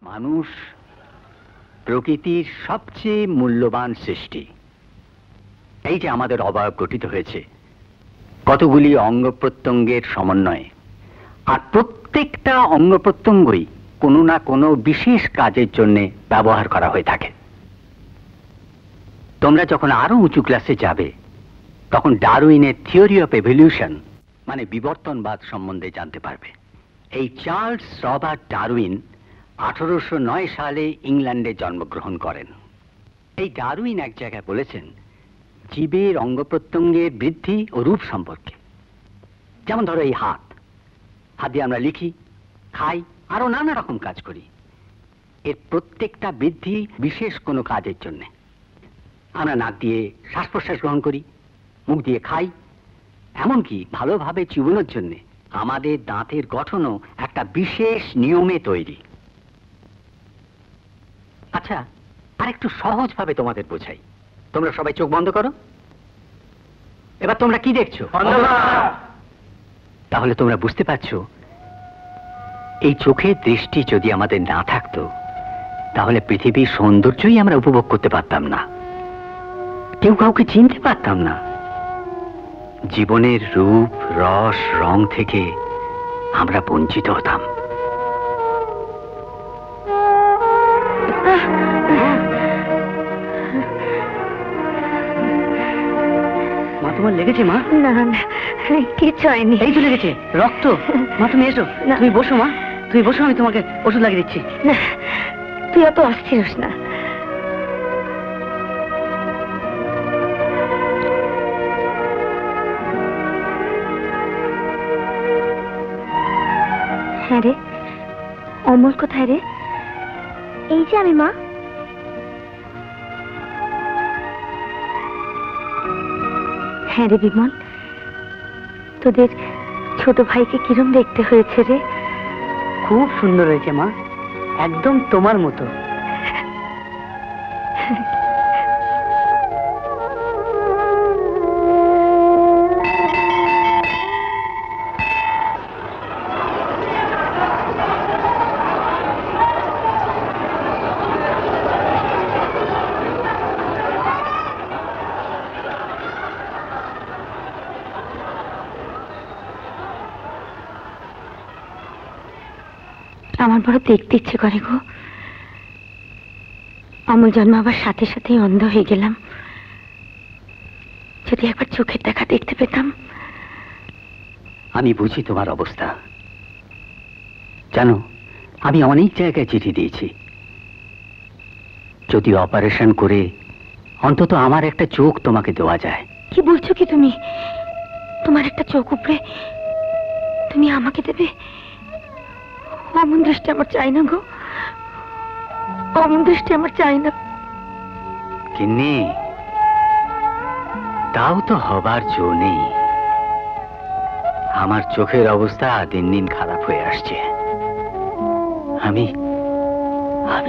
মানুষ প্রকৃতির সবচেয়ে মূল্যবান সৃষ্টি। এই যে আমাদের অবয়ব গঠিত হয়েছে কতগুলি অঙ্গ প্রত্যঙ্গের সমন্বয়ে, আর প্রত্যেকটা অঙ্গ প্রত্যঙ্গই কোনো না কোনো বিশেষ কাজের জন্য ব্যবহার করা হয়ে থাকে। তোমরা যখন আরো উঁচু ক্লাসে যাবে তখন ডারউইনের থিওরি অফ এভলিউশন মানে বিবর্তনবাদ সম্বন্ধে জানতে পারবে। এই চার্লস রবার্ট ডারউইন 1809 সালে ইংল্যান্ডে জন্মগ্রহণ করেন। এই ডারউইন এক জায়গায় বলেছেন জীবের অঙ্গ প্রত্যঙ্গের বৃদ্ধি ও রূপ সম্পর্কে। যেমন ধরো এই হাত দিয়ে আমরা লিখি, খাই, আরো নানা রকম কাজ করি। এর প্রত্যেকটা বৃদ্ধি বিশেষ কোনো কাজের জন্য। আমরা নাক দিয়ে শ্বাস প্রশ্বাস গ্রহণ করি, মুখ দিয়ে খাই, এমনকি ভালোভাবে চিবোনোর জন্য আমাদের দাঁতের গঠনও একটা বিশেষ নিয়মে তৈরি। আচ্ছা, আর একটু সহজ ভাবে তোমাদের বোঝাই। তোমরা সবাই চোখ বন্ধ করো। এবার তোমরা কি দেখছো? তাহলে তোমরা বুঝতে পারছো এই চোখের দৃষ্টি যদি আমাদের না থাকতো তাহলে পৃথিবীর সৌন্দর্যই আমরা উপভোগ করতে পারতাম না, কেউ কাউকে চিনতে পারতাম না, জীবনের রূপ রস রং থেকে আমরা বঞ্চিত হতাম। মা, তোমার লেগেছে? মা, না না, কিছু হয়নি। এই তো লেগেছে, রক্ত। মা, তুমি এসো, তুমি বসো। মা, তুমি বসো, আমি তোমাকে ওষুধ লাগিয়ে দিচ্ছি। না, তুই অত অস্থির হোস না। হ্যাঁ রে, অমল কোথায় রে? এই যে আমি। মা, হ্যাঁ রে বিমল, তোদের ছোট ভাইকে কিরম দেখতে হয়েছে রে? খুব সুন্দর হয়েছে মা, একদম তোমার মতো। আমার বড় দেখতে ইচ্ছে করে গো। অমল জন্মাবার সাথে সাথে অন্ধ হয়ে গেলাম। যদি একবার চোখের দেখা দেখতে পেতাম। আমি বুঝি তোমার অবস্থা। জানো, আমি অনেক জায়গায় চিঠি দিয়েছি, যদি অপারেশন করে অন্তত আমার একটা চোখ তোমাকে দেওয়া যায়। কি বলছো কি তুমি? তোমার একটা চোখ উপরে তুমি আমাকে দেবে? অমন দৃষ্টি আমার চাই না গো, অমন দৃষ্টি আমার চাই না। কিন্নি, তাও তো হবার জো নেই। আমার চোখের অবস্থা দিন দিন খারাপ হয়ে আসছে। আমি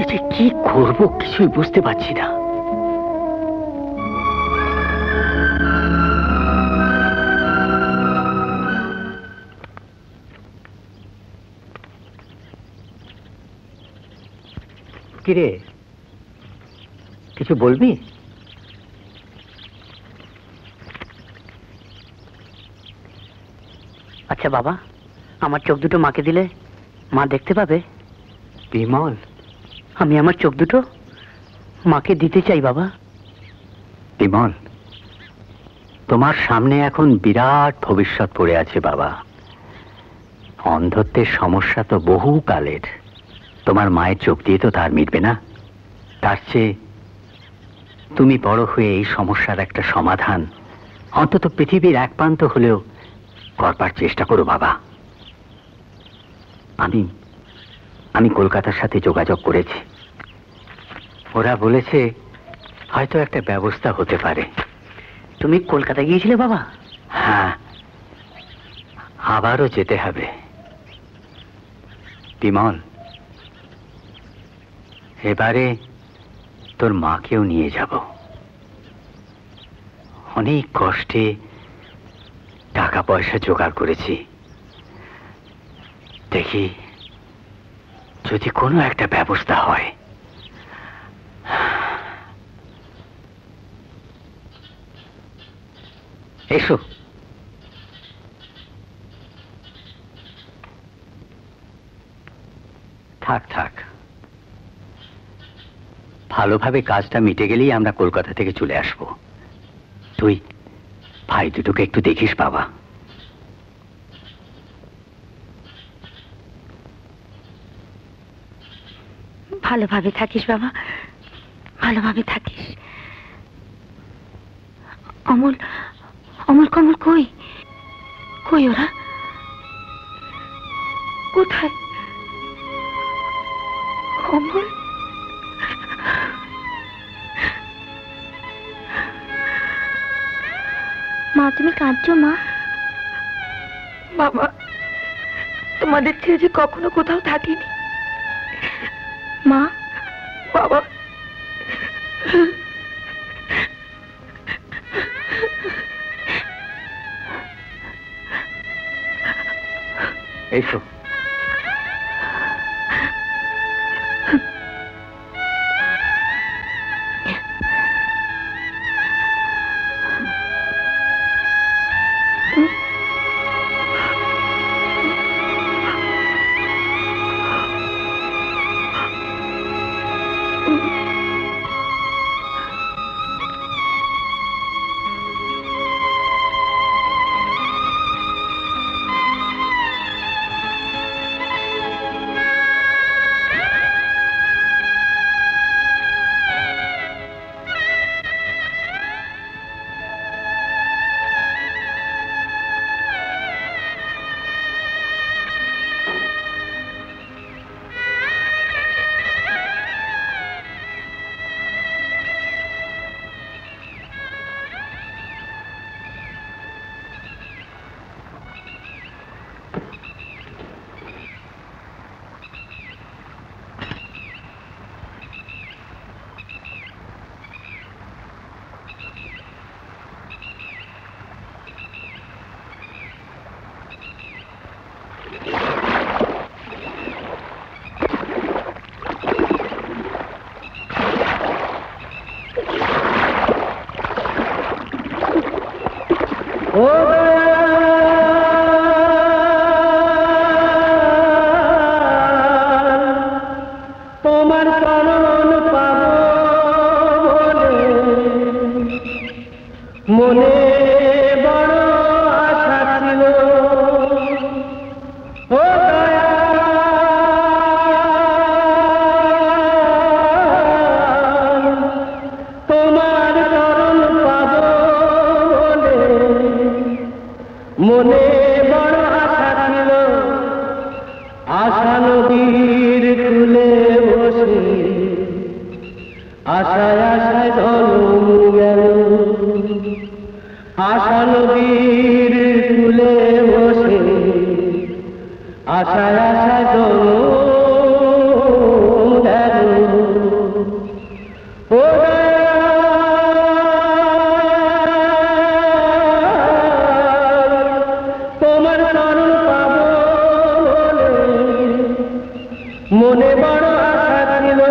যে কি করব কিছুই বুঝতে পারছি না। কিরে, কিছু বলবি? আচ্ছা বাবা, আমার চোখ দুটো মাকে দিলে মা দেখতে পাবে? বিমল, আমি আমার চোখ দুটো মাকে দিতে চাই বাবা। বিমল, তোমার সামনে এখন বিরাট ভবিষ্যৎ পড়ে আছে বাবা। অন্ধত্বের সমস্যা তো বহু কালের। তোমার মায়ের চোখ দিয়ে তো তার মিটবে না। তার চেয়ে তুমি বড় হয়ে এই সমস্যার একটা সমাধান অন্তত পৃথিবীর এক প্রান্ত হলেও করবার চেষ্টা করো বাবা। আমি কলকাতার সাথে যোগাযোগ করেছি, ওরা বলেছে হয়তো একটা ব্যবস্থা হতে পারে। তুমি কলকাতা গিয়েছিলে বাবা? হ্যাঁ, আবারও যেতে হবে। বিমল, এবারে তোর মাকেও নিয়ে যাব। অনেক কষ্টে টাকা পয়সা জোগাড় করেছি। দেখি যদি কোনো একটা ব্যবস্থা হয়। এসো। থাক থাক, ভালোভাবে কাজটা মিটে গেলেই আমরা কলকাতা থেকে চলে আসব। তুই ভাই দুটোকে একটু দেখিস বাবা। ভালোভাবে থাকিস বাবা, ভালোভাবে থাকিস। অমল, অমল কমল কই? কই ওরা? কোথায়? অমল, মা তুমি কাঁদছো মা? বাবা, তোমাদের ছেড়ে যে কখনো কোথাও থাকিনি। মা, বাবা, এসো। তোমার চরণ পাবো বলে মনে বড় আশা ছিল। ও তোমার চরণ পাবো বলে মনে বড় আশা ছিল। আশা নদীর কূলে বসে আশায় আশায় জনম গেল। আশা নদীর কূলে বসে আশায় আশায় জনম গেল। ও তোমার চরণ পাবো বলে মনে বড় আশা ছিল।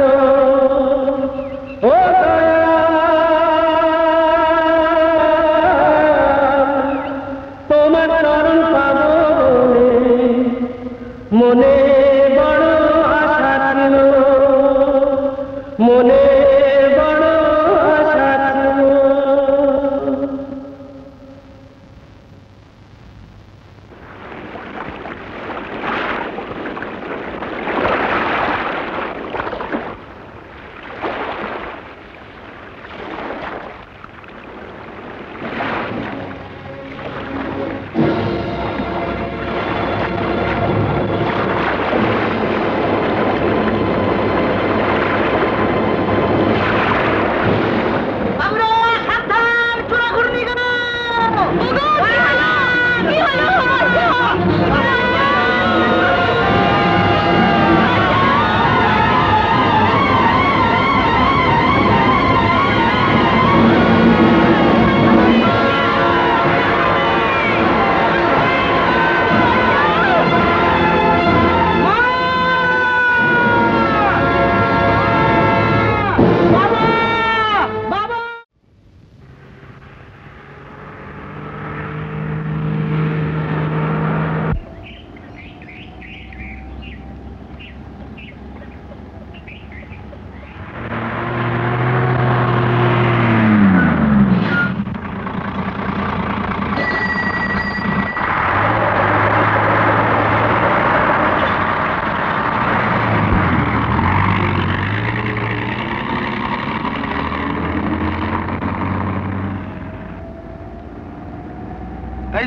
ও তোমার চরণ পাবো বলে মনে বড় আশা ছিল। মনে বড় আশা ছিল।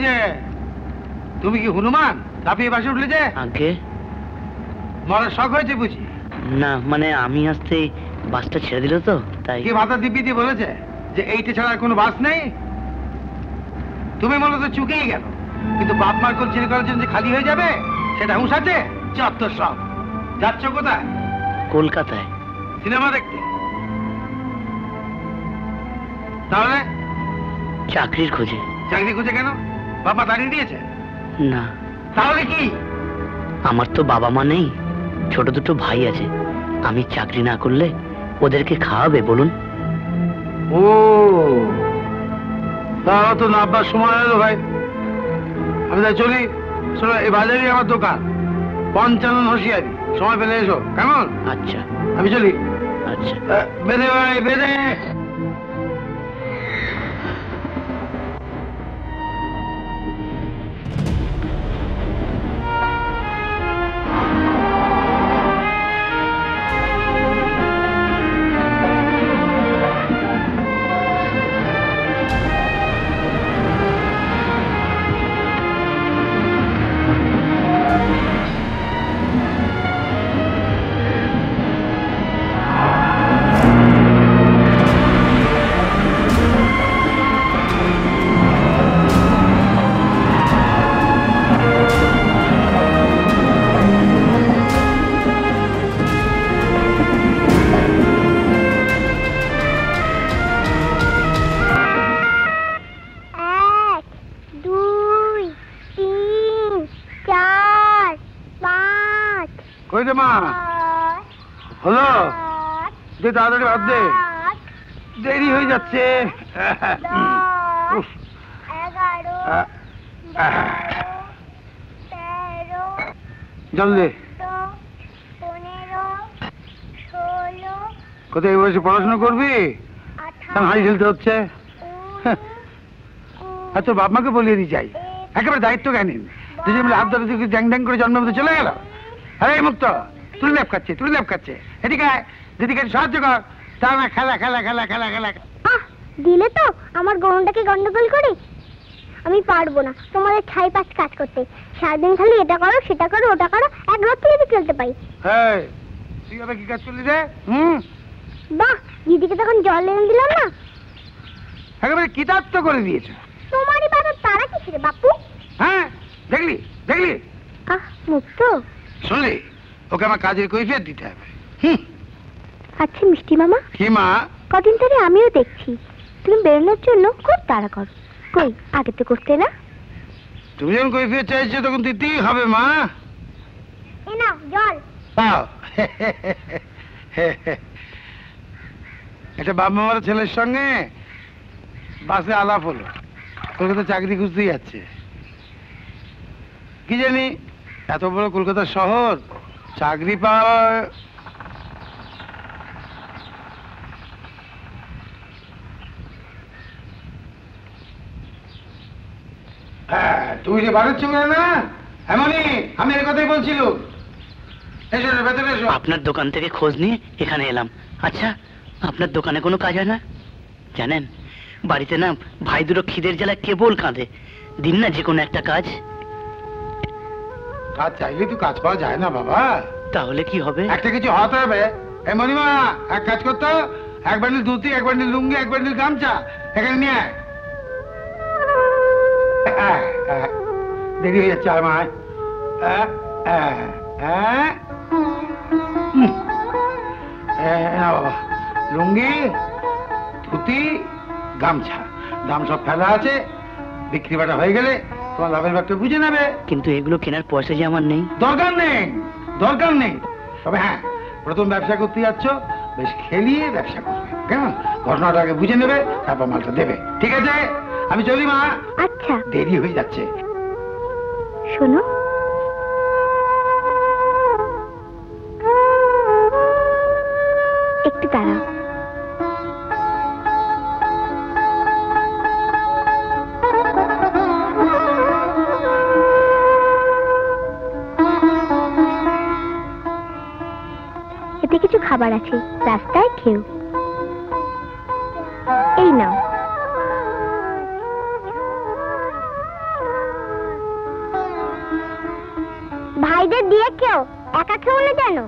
হয়েছে? তুমি কি হনুমান লাফিয়ে বাসে উঠলে যে? আগে মরার শখ হয়েছে বুঝি? না, মানে আমি আসতে বাসটা ছেড়ে দিল তো তাই। কি ভাতা দিব্যি দিয়ে বলেছে যে এইটা ছাড়া আর কোনো বাস নেই? তুমি মূলত চুকেই গেল, কিন্তু বাপ মার কোল চিরকালের জন্য যে খালি হয়ে যাবে সেটা হুঁশ আছে? চত্বর সব। যাচ্ছ কোথায়? কলকাতায়। সিনেমা দেখতে? তাহলে চাকরির খোঁজে। চাকরি খুঁজে কেন? বাবা দাঁড়িয়ে দিয়েছে? না। তাহলে কি? আমার তো বাবা মা নেই, ছোট দুটো ভাই আছে। আমি চাকরি না করলে ওদেরকে খাওয়াবে বলুন? ও, তাহলে তো নাববার সময় হলো ভাই। আমি তাই চলি। শোনো, এই বাজারেই আমার দোকান, 55 হুঁশিয়ারি। সময় পেলে এসো, কেমন? আচ্ছা। আমি চলি। আচ্ছা। বেঁধে ভাই, বেঁধে। কই রে মা? হলো? দে তাড়াতাড়ি ভাত দে, দেরি হয়ে যাচ্ছে। জল দে। কোথায় বসে পড়াশোনা করবি? হাঁড়ি ঢেলতে হচ্ছে। আর তোর বাপ মাকে বলিয়ে দিয়ে যাই, একেবারে দায়িত্ব জ্ঞানীন। দুজন মিলে হাত ধরে ড্যাং ড্যাং করে জন্মের মধ্যে চলে গেল। আরে মুক্ত, তুই ল্যাপ খাচ্ছে, তুই ল্যাপ খাচ্ছে। এদিকে দিদিকে সাহায্য কর। তা না খেলা খেলা খেলা খেলা খেলা। দিলে তো আমার গরমটাকে গন্ডগোল করে। আমি পারবো না তোমাদের ছাই পাঁচ কাজ করতে। সারাদিন খালি এটা করো সেটা করো ওটা করো, এক রাত্রি যদি খেলতে পাই। হ্যাঁ, তুই আবার কি কাজ করলি রে? বাহ, দিদিকে তখন জল এনে দিলাম না, একেবারে কৃতার্থ করে দিয়েছে। তোমারই বাবা তারা কি ছিল বাপু? হ্যাঁ, দেখলি দেখলি। মুক্ত, শুনলি, ওকে আমার কাজের কৈফিয়ত দিতে হবে। আচ্ছা মিষ্টি মামা। কি মা? কদিন ধরে আমিও দেখছি তুমি বেরোনোর জন্য খুব তাড়া করো। কই আগে তো করতে না? তুমি যখন কৈফিয়ত চাইছো তখন দিতেই হবে মা। এ নাও জল। এটা বাপ মামার ছেলের সঙ্গে বাসে আলাপ হলো, কলকাতা চাকরি খুঁজতেই যাচ্ছে। কি জানি এত বড় কলকাতা শহর, চাকরি পাওয়া। তুমি যে বাড়ির চলে না এমনই, আমি এর কথাই বলছিল। এসো ভেতরে এসো। আপনার দোকান থেকে খোঁজ নিয়ে এখানে এলাম। আচ্ছা, আপনার দোকানে কোনো কাজ হয় না? জানেন, বাড়িতে না ভাই দুটো খিদের জ্বালায় কেবল কাঁদে। দিন না যে কোনো একটা কাজ। কাজ চাইলে তো কাজ পাওয়া যায় না বাবা। তাহলে কি হবে? একটা কিছু হতে হবে। এই মণিমা, এক কাজ করতো, এক বান্ডিল ধুতি, এক বান্ডিল লুঙ্গি, এক বান্ডিল গামছা এখানে নিয়ে আয়। দেরি হয়ে যাচ্ছে আর মায়। না বাবা, লুঙ্গি ধুতি গামছা দাম সব ফেলা আছে, বিক্রি বাটা হয়ে গেলে তোমার লাভের ব্যাগটা বুঝে নেবে। কিন্তু এগুলো কেনার পয়সা যে আমার নেই। দরকার নেই, দরকার নেই। তবে হ্যাঁ, প্রথম ব্যবসা করতে যাচ্ছ, বেশ খেলিয়ে ব্যবসা করবে, কেমন? ঘটনাটাকে বুঝে নেবে, তারপর মালটা দেবে। ঠিক আছে, আমি চলি মা। আচ্ছা, দেরি হয়ে যাচ্ছে। শোনো, একটু দাঁড়াও। এতে কিছু খাবার আছে, রাস্তায় খেও। এই নাও। দিয়ে কেউ একা খেও না যেন।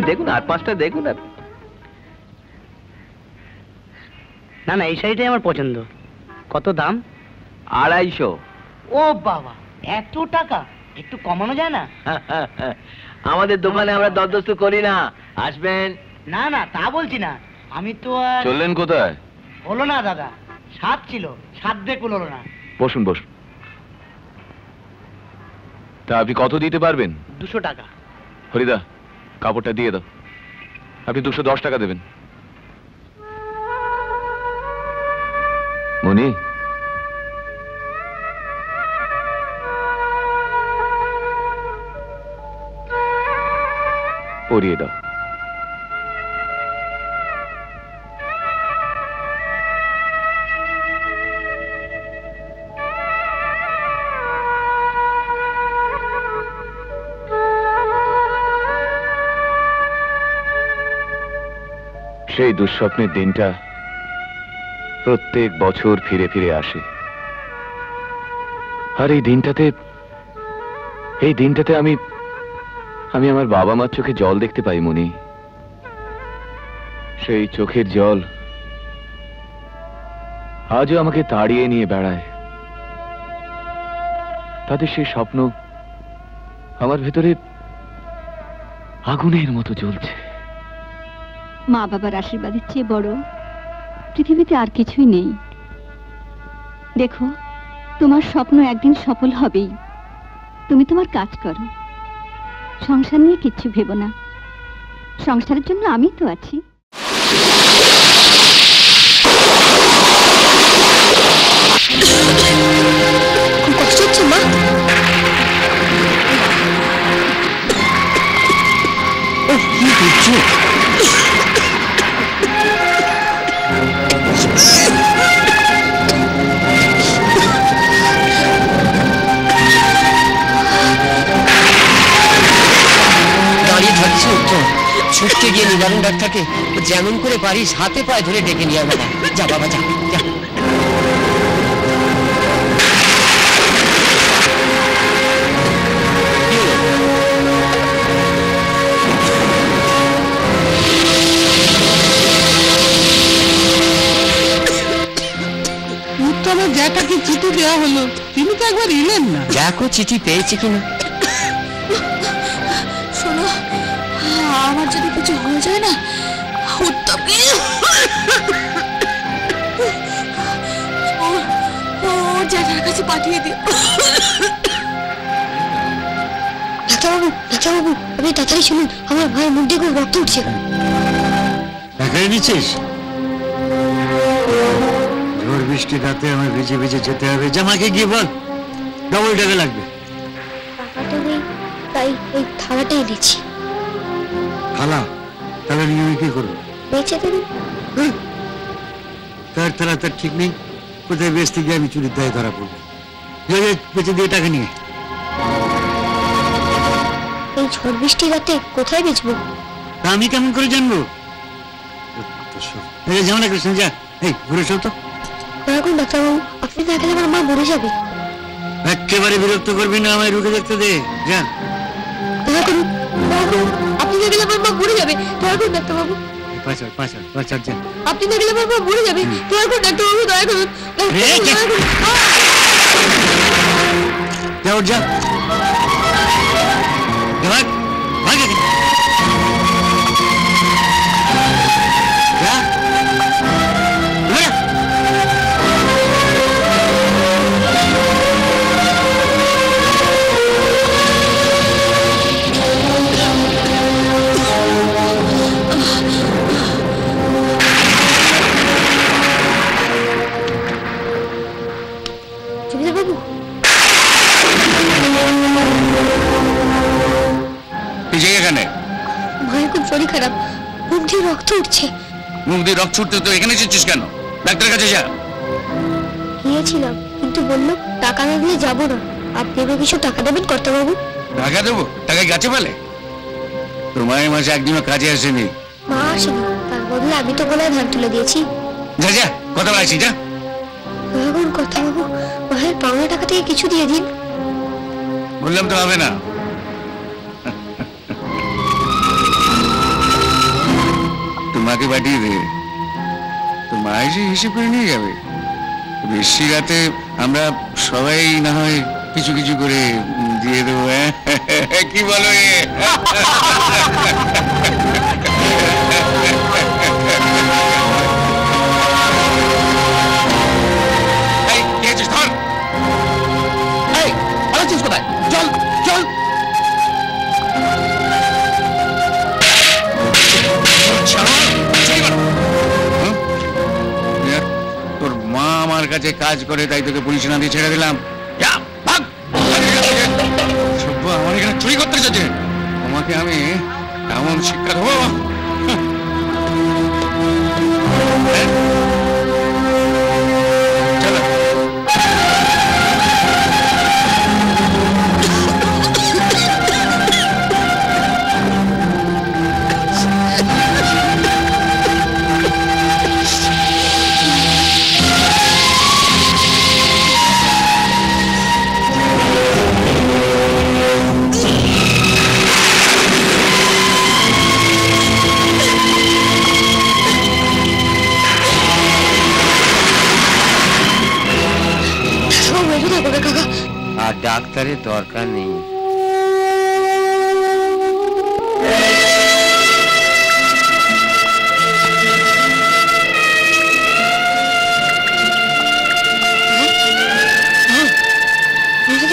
দেখুন আর 5টা দেখুন। না না, এই শাড়িটাই আমার পছন্দ। কত দাম? 250। ও বাবা, এত টাকা! একটু কমানো যায় না? আমাদের দোকানে আমরা দরদস্ত করি না। আসবেন? না না, তা বলছি না। আমি তো আর চললেন কোথায়? হলো না দাদা, সাত ছিল, সাত দেখুল হলো না। বসুন বসুন। তা আপনি কত দিতে পারবেন? 200 টাকা। হরিদা, কাপড়টা দিয়ে দাও। আপনি 210 টাকা দেবেন। মনি, পরিয়ে দাও। সেই দুঃস্বপ্নের দিনটা প্রত্যেক বছর ফিরে ফিরে আসে। আর এই দিনটাতে আমি আমার বাবা মার চোখে জল দেখতে পাই মনি। সেই চোখের জল আজও আমাকে তাড়িয়ে নিয়ে বেড়ায়। তাদের সেই স্বপ্ন আমার ভেতরে আগুনের মতো জ্বলছে। মা বাবার আশীর্বাদের চেয়ে বড় পৃথিবীতে আর কিছুই নেই। দেখো, তোমার স্বপ্ন একদিন সফল হবেই। তুমি তোমার কাজ করো, সংসার নিয়ে কিচ্ছু ভেবো না। সংসারের জন্য আমি তো আছি। কষ্ট হচ্ছে মা? কি করছো? দাঁড়িয়ে থাকছি উত্তর, ছুটতে গিয়ে নিবারণ ডাক্তারকে যেমন করে পারিস হাতে পায়ে ধরে ডেকে নিয়ে বাবা। যা বাবা, যা যা। উত্তরের জ্যাঠাকে চিঠি দেওয়া হলো, তিনি তো একবার এলেন না। দেখো চিঠি পেয়েছে কিনা। শোনো, আমার যদি কিছু হয়ে যায় না, উত্তমকে ওর জ্যাঠার কাছে পাঠিয়ে দিও। ডাক্তারবাবু, ডাক্তারবাবু, আপনি তাড়াতাড়ি শুনুন, আমার ভাইয়ের মুখ দিয়ে খুব রক্ত উঠছে। দেখাই নিচ্ছিস? ঝড় বৃষ্টি রাতে আমার ভিজে ভিজে যেতে হবে। জামাকে গিয়ে বল ডবল টাকা লাগবে। টাকা তো নেই, তাই এই থালাটাই দিচ্ছি। থালা? তাহলে নিয়ে আমি কি করবো? বেঁচে দেবেন? তার তারা তার ঠিক নেই, কোথায় বেচতে গিয়ে আমি চুরির দায়ে ধরা পড়বো। বেঁচে দিয়ে টাকা নিয়ে এই ঝড় বৃষ্টি রাতে কোথায় বেচবো? তা আমি কেমন করে জানবো? যেমন কৃষ্ণ যা, এই ঘুরে সব তো। এখন ডাক্তারবাবু, আপনি না গেলে আমার মা মরে যাবে। একেবারে বিরক্ত করবি না, আমায় রুখে দেখতে দে, যা। দয়া করুন, দয়া করুন, আপনি না গেলে আমার মা মরে যাবে। দয়া করুন ডাক্তারবাবু, যা। আপনি না গেলে আমার মা মরে যাবে। দয়া করুন ডাক্তারবাবু, দয়া করুন, দয়া করুন। যা ওঠ, যা। শরীর খারাপ, মুখ দিয়ে রক্ত উঠছে। মুখ দিয়ে রক্ত উঠতে তো এখানে এসেছিস কেন? ডাক্তারের কাছে যা। গিয়েছিলাম, কিন্তু বললো টাকা না দিলে যাবো না। আপনি এবার কিছু টাকা দেবেন কর্তাবাবু? টাকা দেবো? টাকা গাছে ফেলে? তোর মায়ের মাসে একদিনও কাজে আসেনি। মা আসেনি, তার বদলে আমি তো গলায় ধান তুলে দিয়েছি। যা যা, কথা বলাইছি, যা। এখন কর্তাবাবু, মায়ের পাওনা টাকা থেকে কিছু দিয়ে দিন। বললাম তো হবে না। মাকে পাঠিয়ে দে, তোর মা এসে হিসেব করে নিয়ে যাবে। বেশি রাতে আমরা সবাই না হয় কিছু কিছু করে দিয়ে দেবো, কি বলো? কোথায়? চল চল। তোর মা আমার কাছে কাজ করে, তাই তোকে পুলিশ না দিয়ে ছেড়ে দিলাম। আমার এখানে চুরি করতে চাচ্ছে, তোমাকে আমি এমন শিক্ষা দেবো। আর ডাক্তারের দরকার নেই।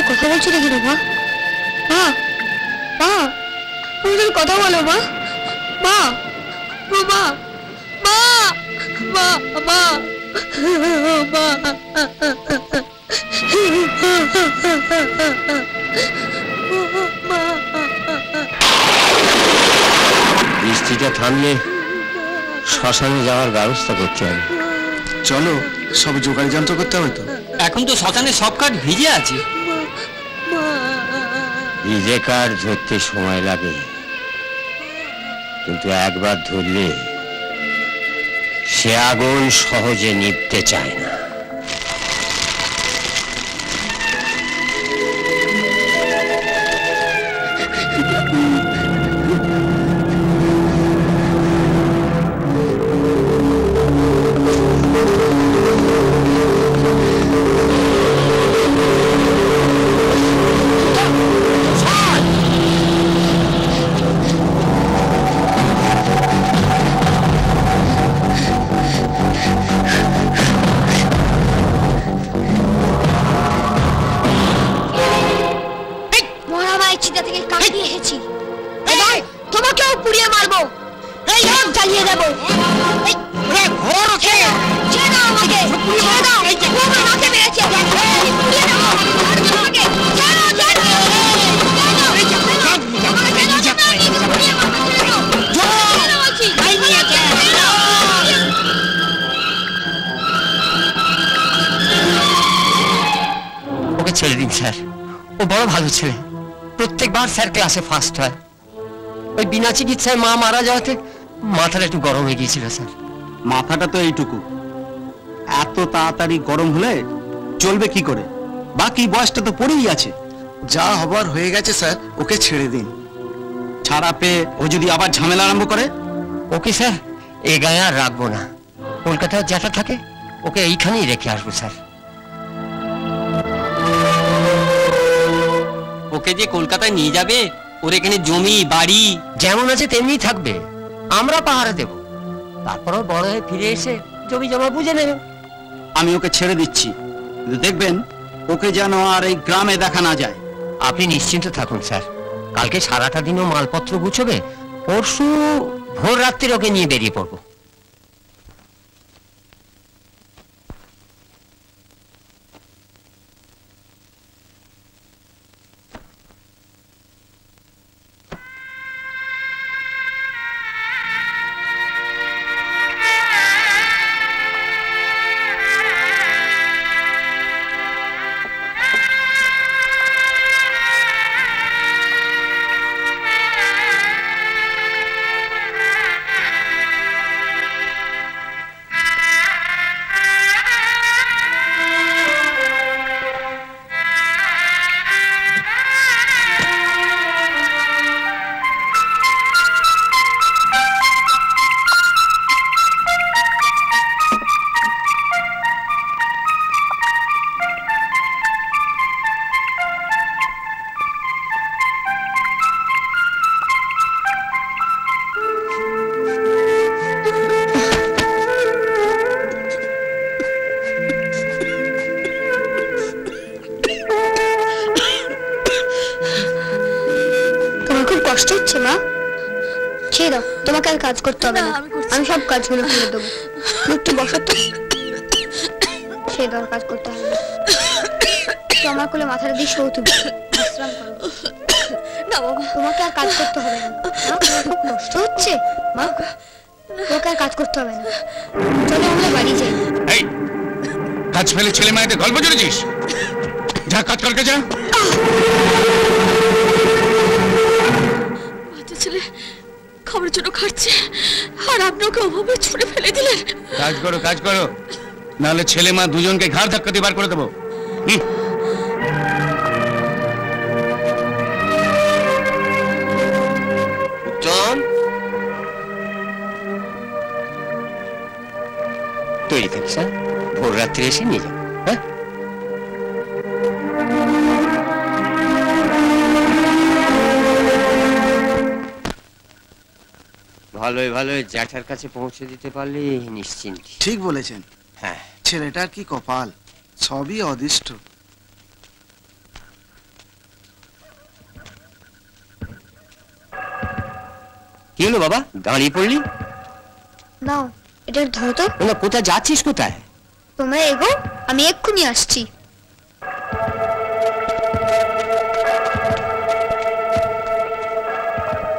কথা বলছো নাকি না? মা, মা, মা, কথা বলো মা। মা, মা, মা, মা, মা, মা। বৃষ্টিটা থামলে শ্মশানে যাওয়ার ব্যবস্থা করতে হবে। চলো, সব জোগাড় যন্ত্র করতে হবে তো। এখন তো শ্মশানে সব কাঠ ভিজে আছে। ভিজে কাঠ ধরতে সময় লাগে, কিন্তু একবার ধরলে সে আগুন সহজে নিভতে চায় না। তোমাকেও পুড়িয়ে মারবো, এই সব জ্বালিয়ে দেবো। ছেড়ে দাও আমাকে, ছেড়ে দাও। আমার মাকে মেরেছে, পুড়িয়ে দেবো আমাকে। করিম স্যার, ও বড় ভালো ছেলে, প্রত্যেকবার স্যার ক্লাসে ফার্স্ট হয়। ওই বিনা চিকিৎসায় মা মারা যাওয়াতে মাথাটা একটু গরম হয়ে গিয়েছিল স্যার। মাথাটা তো এইটুকু, এত তাড়াতাড়ি গরম হলে চলবে কি করে? বাকি বয়সটা তো পড়েই আছে। যা হবার হয়ে গেছে স্যার, ওকে ছেড়ে দিন। ছাড়া পেয়ে ও যদি আবার ঝামেলা আরম্ভ করে? ওকে স্যার এ গায়ে আর রাখবো না, কলকাতায় যেটা থাকে ওকে এইখানেই রেখে আসবো স্যার। ওকে যে কলকাতায় নিয়ে যাবে, ওর এখানে জমি বাড়ি যেমন আছে তেমনি থাকবে, আমরা পাহারা দেব। তারপর বড় হয়ে ফিরে এসে জমি জমা বুঝে নেবে। আমি ওকে ছেড়ে দিচ্ছি, কিন্তু দেখবেন ওকে যেন আর এই গ্রামে দেখা না যায়। আপনি নিশ্চিন্ত থাকুন স্যার, কালকে সারাটা দিনও মালপত্র গুছোবে, পরশু ভোর রাত্রির ওকে নিয়ে বেরিয়ে পড়বো। কষ্ট হচ্ছে মা? ছেড়ে দাও, তোমাকে আর কাজ করতে হবে না, আমি সব কাজগুলো করে দেবো। একটু বসো তো, ছেড়ে দাও, কাজ করতে হবে না। আমার কোলে মাথাটা দিয়ে শো, তুমি বিশ্রাম করো না বাবা, তোমাকে আর কাজ করতে হবে না। খুব কষ্ট হচ্ছে মা, তোমাকে আর কাজ করতে হবে না, চলো আমরা বাড়ি যাই। এই কাজ ফেলে ছেলে মেয়েদের গল্প জুড়েছিস, যা কাজ করকে যা। ছেলে খাবার জন্য খাচ্ছে আর আপনাকে অভাবে ছুড়ে ফেলে দিলেন। কাজ করো কাজ করো, নাহলে ছেলে মা দুজনকে ঘাড় ধাক্কা দিয়ে বার করে দেবো। জন তৈরি থাকিস, হ্যাঁ? ভোর রাত্রে এসে নিয়ে যাবো। হ্যাঁ, ভালোই ভালোই জ্যাঠার কাছে পৌঁছে দিতে পারলে নিশ্চিন্ত। ঠিক বলেছেন। হ্যাঁ, ছেলেটার কি কপাল, সবই অদৃষ্ট। কি হলো বাবা, দাঁড়িয়ে পড়লি? নাও এটা ধরো তো। না, কোথায় যাচ্ছিস? কোথায়? তোমরা এগো, আমি এক্ষুনি আসছি।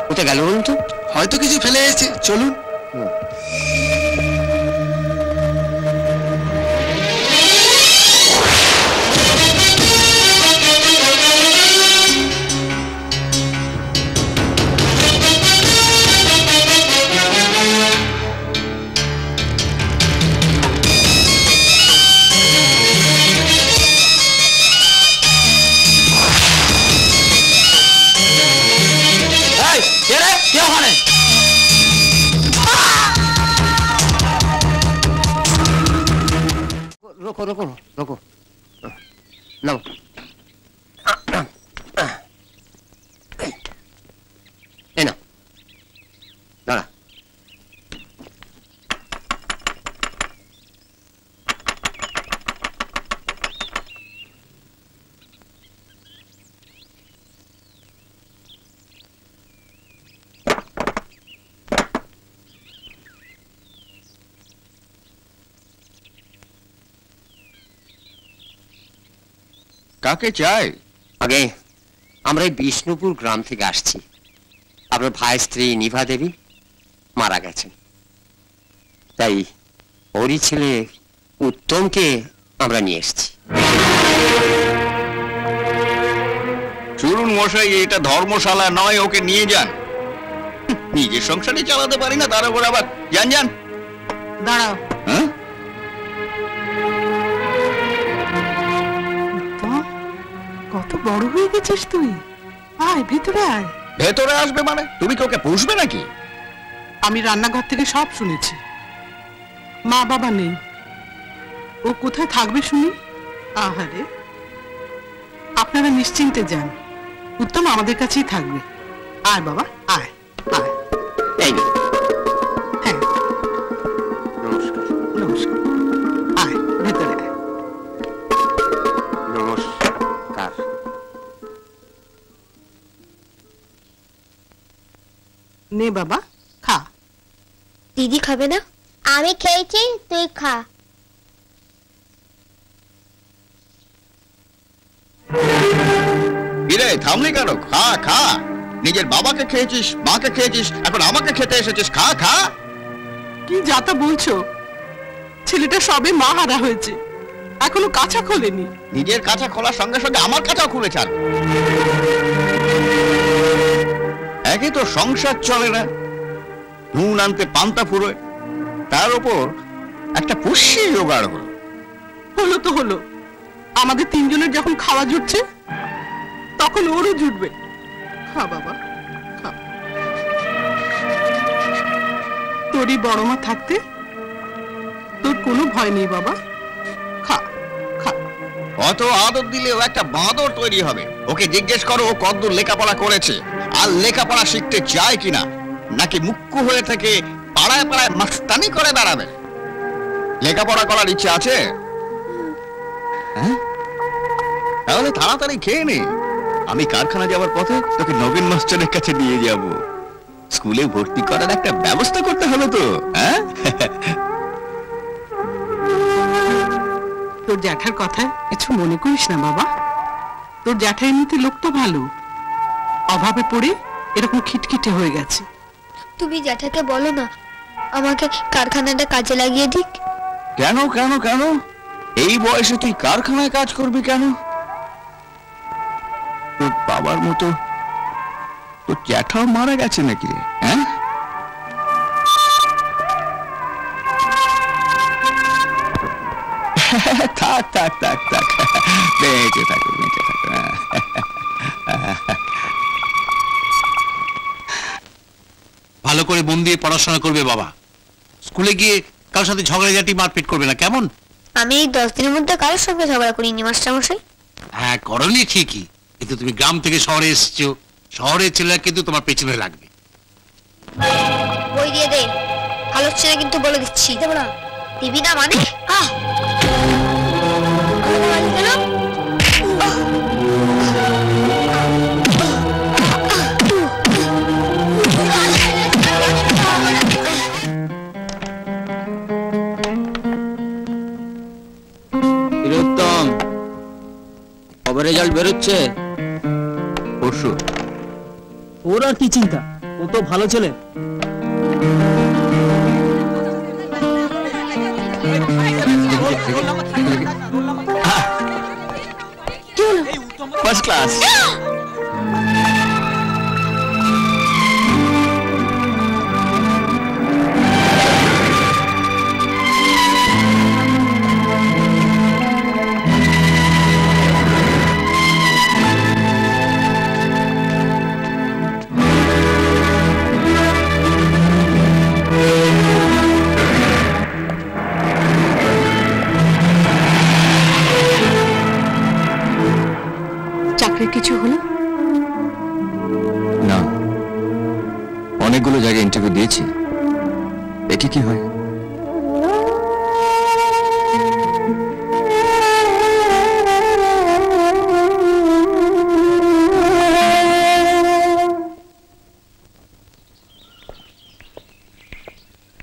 কোথায় গেল বলুন তো? হয়তো কিছু ফেলে এসেছে, চলুন। রোকো রোকো রোকো, নাও। এই না, দাঁড়া। কাকে চাই? আগে আমরা এই বিষ্ণুপুর গ্রাম থেকে আসছি। আপনার ভাইয়ের স্ত্রী নিভা দেবী মারা গেছেন, তাই ওরই ছেলে উত্তমকে আমরা নিয়ে এসেছি। শুনুন মশাই, এটা ধর্মশালা নয়, ওকে নিয়ে যান। নিজের সংসারই চালাতে পারি না, তার উপর আবার যান যান। দাঁড়াও। হ্যাঁ, কত বড় হয়ে গেছিস তুই। আয় ভেতরে আয়। ভেতরে আসবে মানে? তুমি কি ওকে পুষবে নাকি? আমি রান্নাঘর থেকে সব শুনেছি। মা বাবা নেই, ও কোথায় থাকবে শুনি? আহারে, আপনারা নিশ্চিন্তে যান, উত্তম আমাদের কাছেই থাকবে। আয় বাবা আয় আয়। এই হ্যাঁ নমস্কার। নমস্কার। আয় ভেতরে আয়। নমস্কার। নে বাবা খা। দিদি খাবে না? আমি খেয়েছি, তুই খা। কিরে থামলি কেন? খা খা। নিজের বাবাকে খেয়েছিস, মাকে খেয়েছিস, এখন আমাকে খেতে এসেছিস। খা খা। কি যাতা বলছো? ছেলেটা সবে মা হারা হয়েছে, এখনো কাঁচা খোলেনি। নিজের কাঁচা খোলার সঙ্গে সঙ্গে আমার কাঁচাও খুলে ছাড়। একে তো সংসার চলে না, নুন আনতে পান্তা ফুরোয়, তার উপর একটা পুষ্যি জোগাড় হলো। হলো তো হলো, আমাদের তিনজনের যখন খাওয়া জুটছে তখন ওরও জুটবে। খা বাবা খা। তোরই বড় মা থাকতে তোর কোনো ভয় নেই বাবা। খা খা। অত আদর দিলে ও একটা বাঁদর তৈরি হবে। ওকে জিজ্ঞেস করো ও কতদূর লেখাপড়া করেছে, আর লেখাপড়া শিখতে চায় কিনা, নাকি মুক্কু হয়ে থেকে পাড়ায় পাড়ায় মাস্তানি করে বেড়াবে। লেখাপড়া করার ইচ্ছা আছে? হ্যাঁ, তাহলে তাড়াতাড়ি খেয়ে নে। আমি কারখানা যাওয়ার পথে তোকে নবীন মাস্টারের কাছে নিয়ে যাব। স্কুলে ভর্তি করার একটা ব্যবস্থা করতে হবে তো। হ্যাঁ, তোর জ্যাঠার কথায় কিছু মনে করিস না বাবা। তোর জ্যাঠা এমনিতে লোকটা ভালো, অভাবে পড়ে এরকম খিটখিটে হয়ে গেছে। তুমি জ্যাঠাকে বলো না আমাকে কারখানাটা কাজে লাগিয়ে দিক। কেন কেন কেন? এই বয়সে তুই কারখানায় কাজ করবি কেন? তোর বাবার মতো তোর জ্যাঠাও মারা গেছে নাকি রে? হ্যাঁ, থাক থাক থাক থাক, বেঁচে থাকো বেঁচে থাকো। ভালো করে মন দিয়ে পড়াশোনা করবে বাবা। স্কুলে গিয়ে কারোর সাথে ঝগড়াঝাটি মারপিট করবে না, কেমন? আমি এই 10 দিনের মধ্যে কারোর সঙ্গে ঝগড়া করিনি মাস্টার মশাই। হ্যাঁ করনি ঠিকই, কিন্তু তুমি গ্রাম থেকে শহরে এসেছো, শহরের ছেলেরা কিন্তু তোমার পেছনে লাগবে। বই দিয়ে দে, ভালো হচ্ছে না কিন্তু বলে দিচ্ছি। দেবো না, দিবি না মানে? উত্তম, কবে রেজাল্ট বেরোচ্ছে? পরশু। ওর আর কি চিন্তা, ও তো ভালো ছেলে। First class. চাকরির কিছু হলো? না, অনেকগুলো জায়গায় ইন্টারভিউ দিয়েছি, দেখি কি হয়।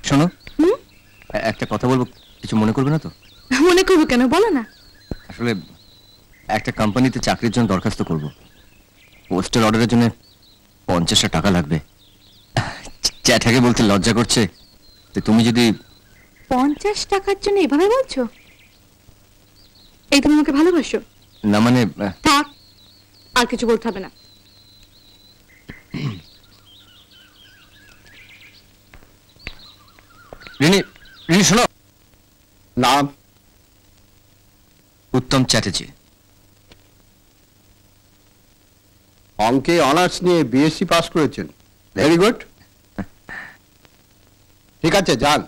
শোনো, একটা কথা বলবো, কিছু মনে করবে না তো? মনে করবো কেন, বলো না। আসলে একটা কোম্পানিতে চাকরির জন্য দরখাস্ত করব, পোস্টের অর্ডারের জন্য 50,000 টাকা লাগবে। জ্যাঠাকে বলতে লজ্জা করছে, তো তুমি যদি 50 টাকার জন্য এভাবে বলছো? এই তুমি আমাকে ভালোবাসো? না মানে থাক, আর কিছু বলতে হবে না। রিনি, রিনি শোনো। নাম? উত্তম চ্যাটার্জি। অঙ্কে অনার্স নিয়ে বিএসসি পাস করেছেন, ভেরি গুড। ঠিক আছে, যান।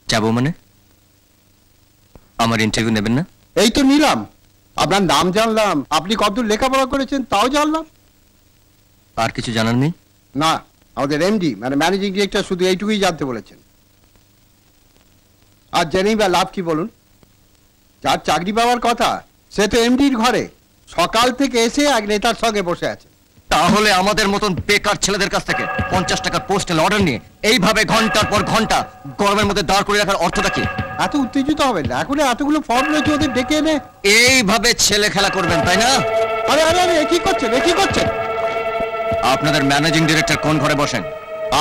যাবো মানে? আমার ইন্টারভিউ নেবেন না? এই তো নিলাম, আপনার নাম জানলাম, আপনি কতদূর লেখাপড়া করেছেন তাও জানলাম। আর কিছু জানার নেই? না, আমাদের এমডি মানে ম্যানেজিং ডিরেক্টর শুধু এইটুকুই জানতে বলেছেন। আর জেনেই বা লাভ কি বলুন? যার চাকরি পাওয়ার কথা সে তো এমডির ঘরে সকাল থেকে এসে এক নেতার সঙ্গে বসে আছে। তাহলে আমাদের মতন বেকার ছেলেদের কাছ থেকে 50 টাকার পোস্টাল অর্ডার নিয়ে এইভাবে ঘন্টার পর ঘন্টা গরমের মধ্যে দাঁড় করে রাখার অর্থটা কি? এত উত্তেজিত হবেন না, এখন এতগুলো ফর্ম রয়েছে, ওদের ডেকে এনে এইভাবে ছেলে খেলা করবেন তাই না? আরে আরে আরে, কি করছেন, কি করছেন? আপনাদের ম্যানেজিং ডিরেক্টর কোন ঘরে বসেন?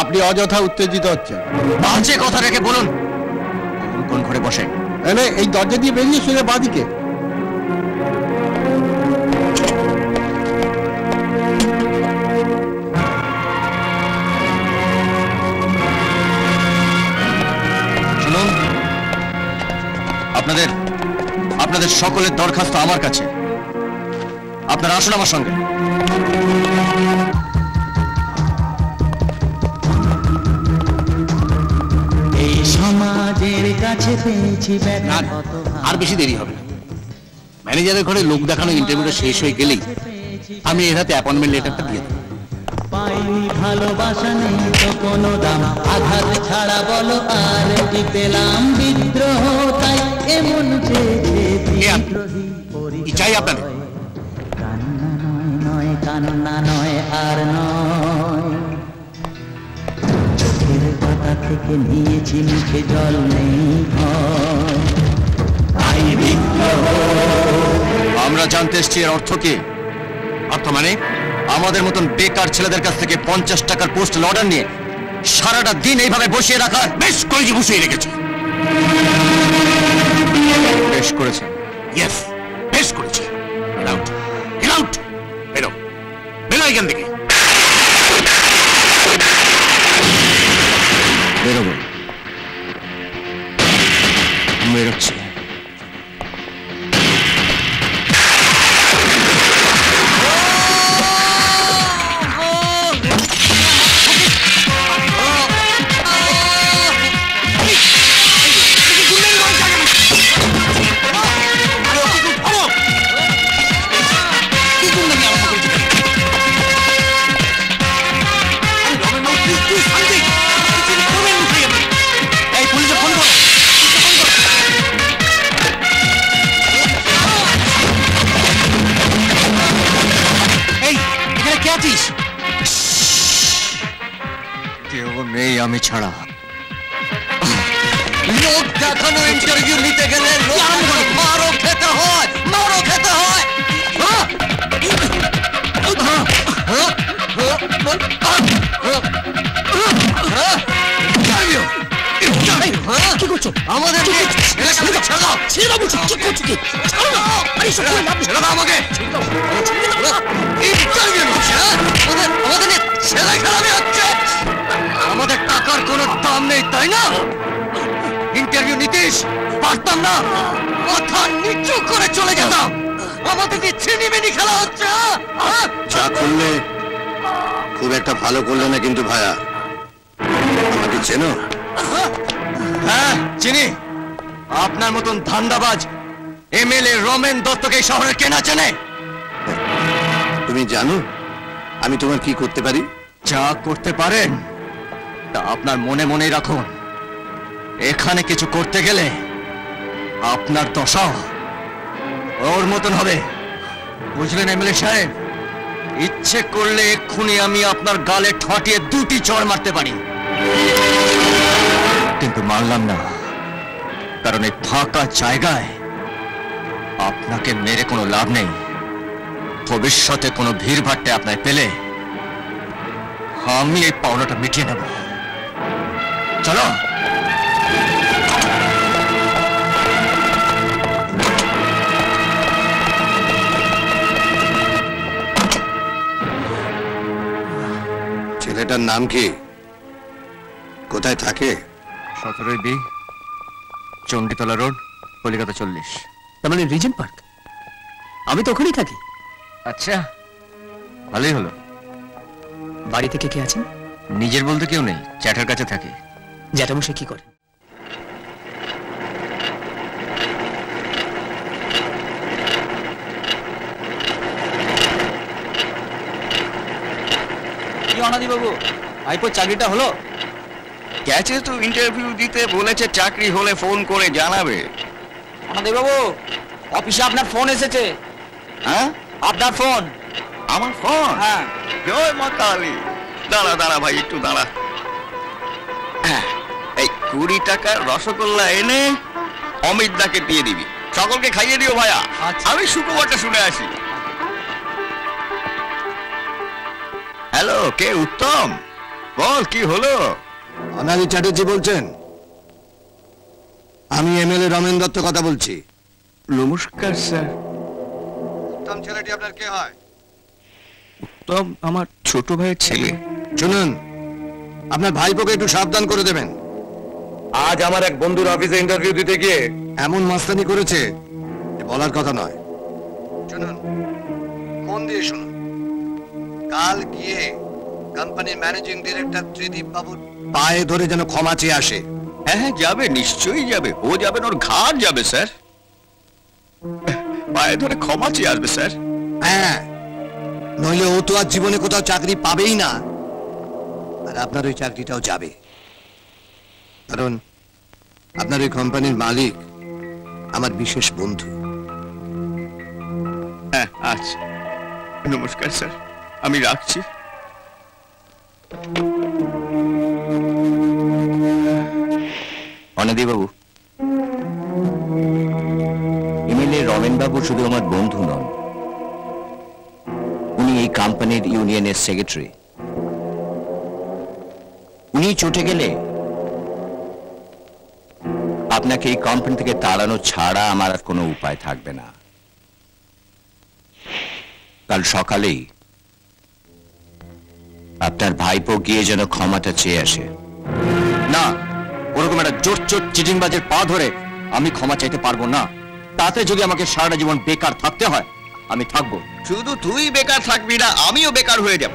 আপনি অযথা উত্তেজিত হচ্ছেন। বাজে কথা রেখে বলুন কোন ঘরে বসেন? এনে এই দরজা দিয়ে বেরিয়ে শুনে বাদিকে। শুনুন, আপনাদের সকলের দরখাস্ত আমার কাছে। আপনারা আসুন আমার সঙ্গে। এই সমাজের কাছে পেয়েছি ব্যথা। আর বেশি দেরি হবে না, ম্যানেজারের ঘরে লোক দেখানো ইন্টারভিউটা শেষ হয়ে গেলেই আমি এর হাতে অ্যাপয়েন্টমেন্ট লেটারটা দিয়ে দেবো। পাইনি ভালোবাসা নেই তো কোনো দাম, আঘাত ছাড়া বলো আর কি পেলাম? বিদ্রোহ তাই এমন চেয়েছে চাই আপনাদের। কান্না নয় নয়, কান্না নয় আর নয়, চোখের পাতা থেকে নিয়েছি মুখে জল নেই ভয়। তাই বিদ্রোহ। আমরা জানতে এসছি এর অর্থ কি? অর্থ মানে আমাদের মতন বেকার ছেলেদের কাছ থেকে 50 টাকার পোস্টাল অর্ডার নিয়ে সারাটা দিন এইভাবে বসিয়ে রাখার। বেশ করেছি, বসিয়ে রেখেছে। বেশ করেছে? ইয়েস, বেশ করেছে। আউট, গেট আউট, বেরো, বেরো এখান থেকে। বেরোবো, বেরোচ্ছি। কেউ নেই আমি ছাড়া। লোক দেখানো ইন্টারভিউ নিতে গেলে মারও খেতে হয়, মারও খেতে হয়। কি করছো? আমাদের আমাকে আমাদের টাকার কোনো দাম নেই তাই না? ইন্টারভিউ নিতিস পারতাম না, মাথা নিচু করে চলে যেতাম। আমাদেরকে ছিনিমিনি খেলা হচ্ছে। যা করলে খুব একটা ভালো করলে না কিন্তু ভাইয়া। আমাকে চেনো? হ্যাঁ চিনি। আপনার মতন ধান্দাবাজ এমএলএ রমেন দত্তকে শহরে কেনা চেনে? তুমি জানো আমি তোমার কি করতে পারি? যা করতে পারেন তা আপনার মনে মনেই রাখুন। এখানে কিছু করতে গেলে আপনার দশা ওর মতন হবে, বুঝলেন এমএলএ সাহেব? ইচ্ছে করলে এক্ষুনি আমি আপনার গালে ঠাঁটিয়ে 2টি চড় মারতে পারি, কিন্তু মারলাম না, কারণ এই ফাঁকা জায়গায় আপনাকে মেরে কোনো লাভ নেই। ভবিষ্যতে কোনো ভিড়ভাট্টে আপনায় পেলে আমি এই পাওনাটা মিটিয়ে নেব। চলো। ছেলেটার নাম কি? কোথায় থাকে? 17 বি, চণ্ডীতলা রোড, কলিকাতা 40। তার মানে রিজেন্ট পার্ক? আমি তো ওখানেই থাকি। আচ্ছা, ভালোই হলো। বাড়ি থেকে কে আছেন? নিজের বলতে কেউ নেই, জ্যাঠার কাছে থাকে। জ্যাঠামশাই কি করে? কি অনাদি বাবু, ভাইপোর চাকরিটা হলো? গেছে তো ইন্টারভিউ দিতে, বলেছে চাকরি হলে ফোন করে জানাবে। অনাদি বাবু, অফিসে আপনার ফোন এসেছে। হ্যাঁ, আপনার ফোন? আমার ফোন? হ্যাঁ। জয় মা কালী। দাঁড়া দাঁড়া ভাই, একটু দাঁড়া। এই 20 টাকার রসগোল্লা এনে অমিত দাকে দিয়ে দিবি, সকলকে খাইয়ে দিও ভাইয়া। আমি সুখবরটা শুনে আসি। হ্যালো, কে? উত্তম, বল কি হলো? অনাদি চ্যাটার্জি বলছেন? আমি এমএলএ রমেন দত্ত কথা বলছি। নমস্কার স্যার। উত্তম ছেলেটি আপনার কে হয়? উত্তম আমার ছোট ভাইয়ের ছেলে। শুনুন, আপনার ভাইপোকে একটু সাবধান করে দেবেন। আজ আমার এক বন্ধুর অফিসে ইন্টারভিউ দিতে গিয়ে এমন মাস্তানি করেছে যে বলার কথা নয়। শুনুন, মন দিয়ে শুনুন। কাল গিয়ে কোম্পানির ম্যানেজিং ডিরেক্টর ত্রিদীপ বাবুর পায়ে ধরে যেন ক্ষমা চেয়ে আসে। হ্যাঁ হ্যাঁ, যাবে, নিশ্চয়ই যাবে। ও যাবেন, ওর ঘাট যাবে স্যার। পায়ে ধরে ক্ষমা চেয়ে আসবে স্যার। হ্যাঁ, নইলে ও তো আর জীবনে কোথাও চাকরি পাবেই না, আর আপনার ওই চাকরিটাও যাবে। কারণ আপনার ওই কোম্পানির মালিক আমার বিশেষ বন্ধু। হ্যাঁ, আচ্ছা, নমস্কার স্যার, আমি রাখছি। অনাদি বাবু, এমএলএ রমেন বাবু শুধু আমার বন্ধু নন, উনি এই কোম্পানির ইউনিয়নের সেক্রেটারি। উনি চটে গেলে আপনাকে এই কোম্পানি থেকে তাড়ানো ছাড়া আমার আর কোনো উপায় থাকবে না। কাল সকালেই আপনার ভাইপো গিয়ে যেন ক্ষমাটা চেয়ে আসে। না, ওরকম একটা জোর চোট চিটিংবাজের পা ধরে আমি ক্ষমা চাইতে পারবো না। তাতে যদি আমাকে সারাটা জীবন বেকার থাকতে হয়, আমি থাকবো। শুধু তুই বেকার থাকবি না, আমিও বেকার হয়ে যাব।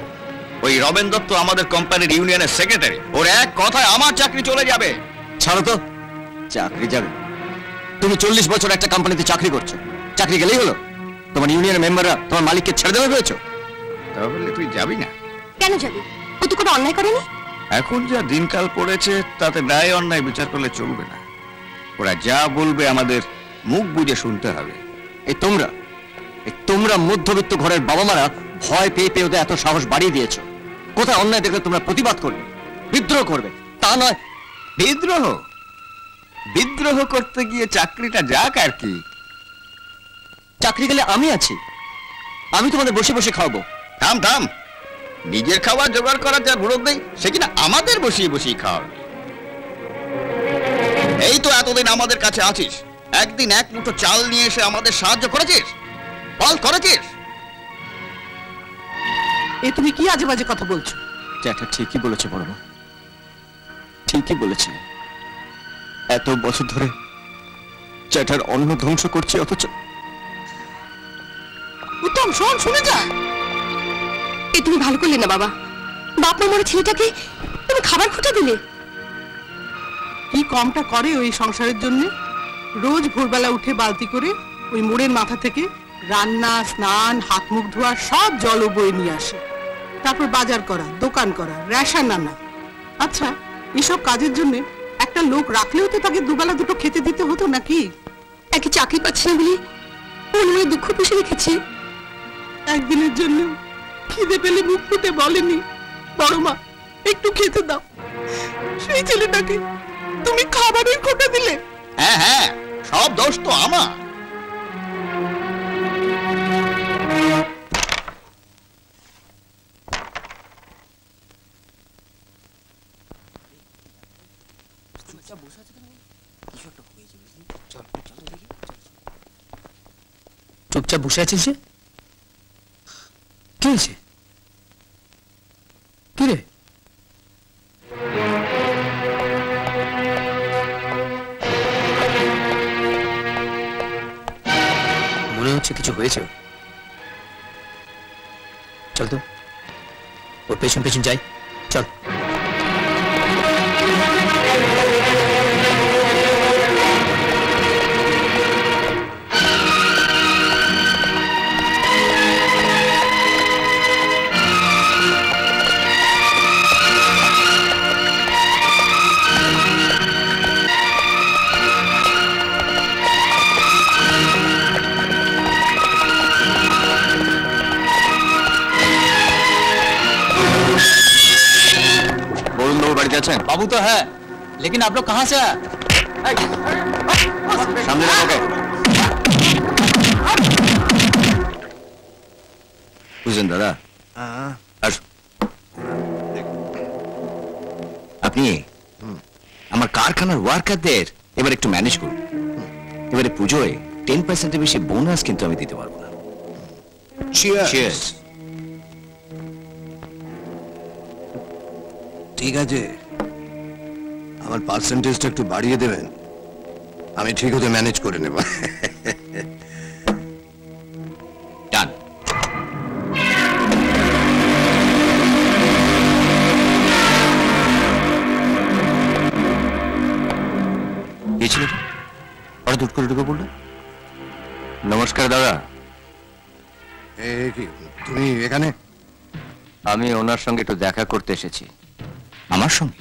ওই রমেন দত্ত আমাদের কোম্পানির ইউনিয়নের সেক্রেটারি, ওর এক কথায় আমার চাকরি চলে যাবে। ছাড়ো তো, চাকরি যাবে? তুমি 40 বছর একটা কোম্পানিতে চাকরি করছো, চাকরি গেলেই হলো? তোমার ইউনিয়নের মেম্বাররা তোমার মালিককে ছেড়ে দেবে ভেবেছো? তাহলে তুই যাবি না? কেন যাবি? ও তো কোনো অন্যায় করেনি। এখন যা দিনকাল পড়েছে তাতে ন্যায় অন্যায় বিচার করলে চলবে না। ওরা যা বলবে আমাদের মুখ বুঝে শুনতে হবে। তোমরা মধ্যবিত্ত ঘরের বাবা মারা ভয় পেয়ে পেয়ে ওদের এত সাহস বাড়িয়ে দিয়েছো। কোথায় অন্যায় দেখলে তোমরা প্রতিবাদ করবে, বিদ্রোহ করবে, তা নয়। বিদ্রোহ? বিদ্রোহ করতে গিয়ে চাকরিটা যাক আর কি। চাকরি গেলে আমি আছি, আমি তোমাদের বসে বসে খাওয়াবো। থাম থাম, নিজের খাবার জোগাড় করার যা বুড়ো নেই, সে কিনা আমাদের বসিয়ে বসিয়ে খাওয়াবে। এই তো এতদিন আমাদের কাছে আছিস, একদিন এক মুঠো চাল নিয়ে এসে আমাদের সাহায্য করেছিস? বল, করেছিস? এ তুমি কি আজে বাজে কথা বলছো? জ্যাঠা ঠিকই বলেছে বড় মা, ঠিকই বলেছে। এত বছর ধরে জ্যাঠার অন্ন ধ্বংস করছে, অথচ উত্তম শোন, শুনে যা। এ তুমি ভালো করলে না বাবা, বাপ মা মরে ছেলেটাকে তুমি খাবার খুঁটে দিলে। কি কমটা করে ওই সংসারের জন্য? রোজ ভোরবেলা উঠে বালতি করে ওই মোড়ের মাথা থেকে রান্না, স্নান, হাত মুখ ধোয়া সব জল বয়ে নিয়ে আসে। তারপর বাজার করা, দোকান করা, রেশন আনা। আচ্ছা, এসব কাজের জন্য একটা লোক রাখলেও তো তাকে দুবেলা দুটো খেতে দিতে হতো নাকি? একে চাকরি পাচ্ছে না বলে মনে মনে দুঃখ পুষে রেখেছি। একদিনের জন্য খিদে পেলে মুখ ফুটে বলেনি, বড় মা একটু খেতে দাও। সেই ছেলেটাকে তুমি খাবারের খোটা দিলে। হ্যাঁ হ্যাঁ, সব দোষ তো আমার। চুপচাপ বসে আছিস যে? কি হয়েছে? কি রে, কিছু হয়েছে? চল তো, ওর পেছন পেছন যাই, চল। बाबू तो है, लेकिन आप लोग कहाँ से आए? सामने रखोगे? বুঝলেন দাদা, আপনি আমার কারখানার ওয়ার্কারদের এবার একটু ম্যানেজ করুন। এবারে পুজোয় 10% বেশি বোনাস কিন্তু আমি দিতে পারবো না। Cheers. ঠিক আছে, আমার পার্সেন্টেজটা একটু বাড়িয়ে দেবেন, আমি ঠিক হতে ম্যানেজ করে নেব। ডান। কি ছিল ওরা? দুট করে ঢুকে পড়লো। নমস্কার দাদা। তুমি এখানে? আমি ওনার সঙ্গে একটু দেখা করতে এসেছি। আমার সঙ্গে?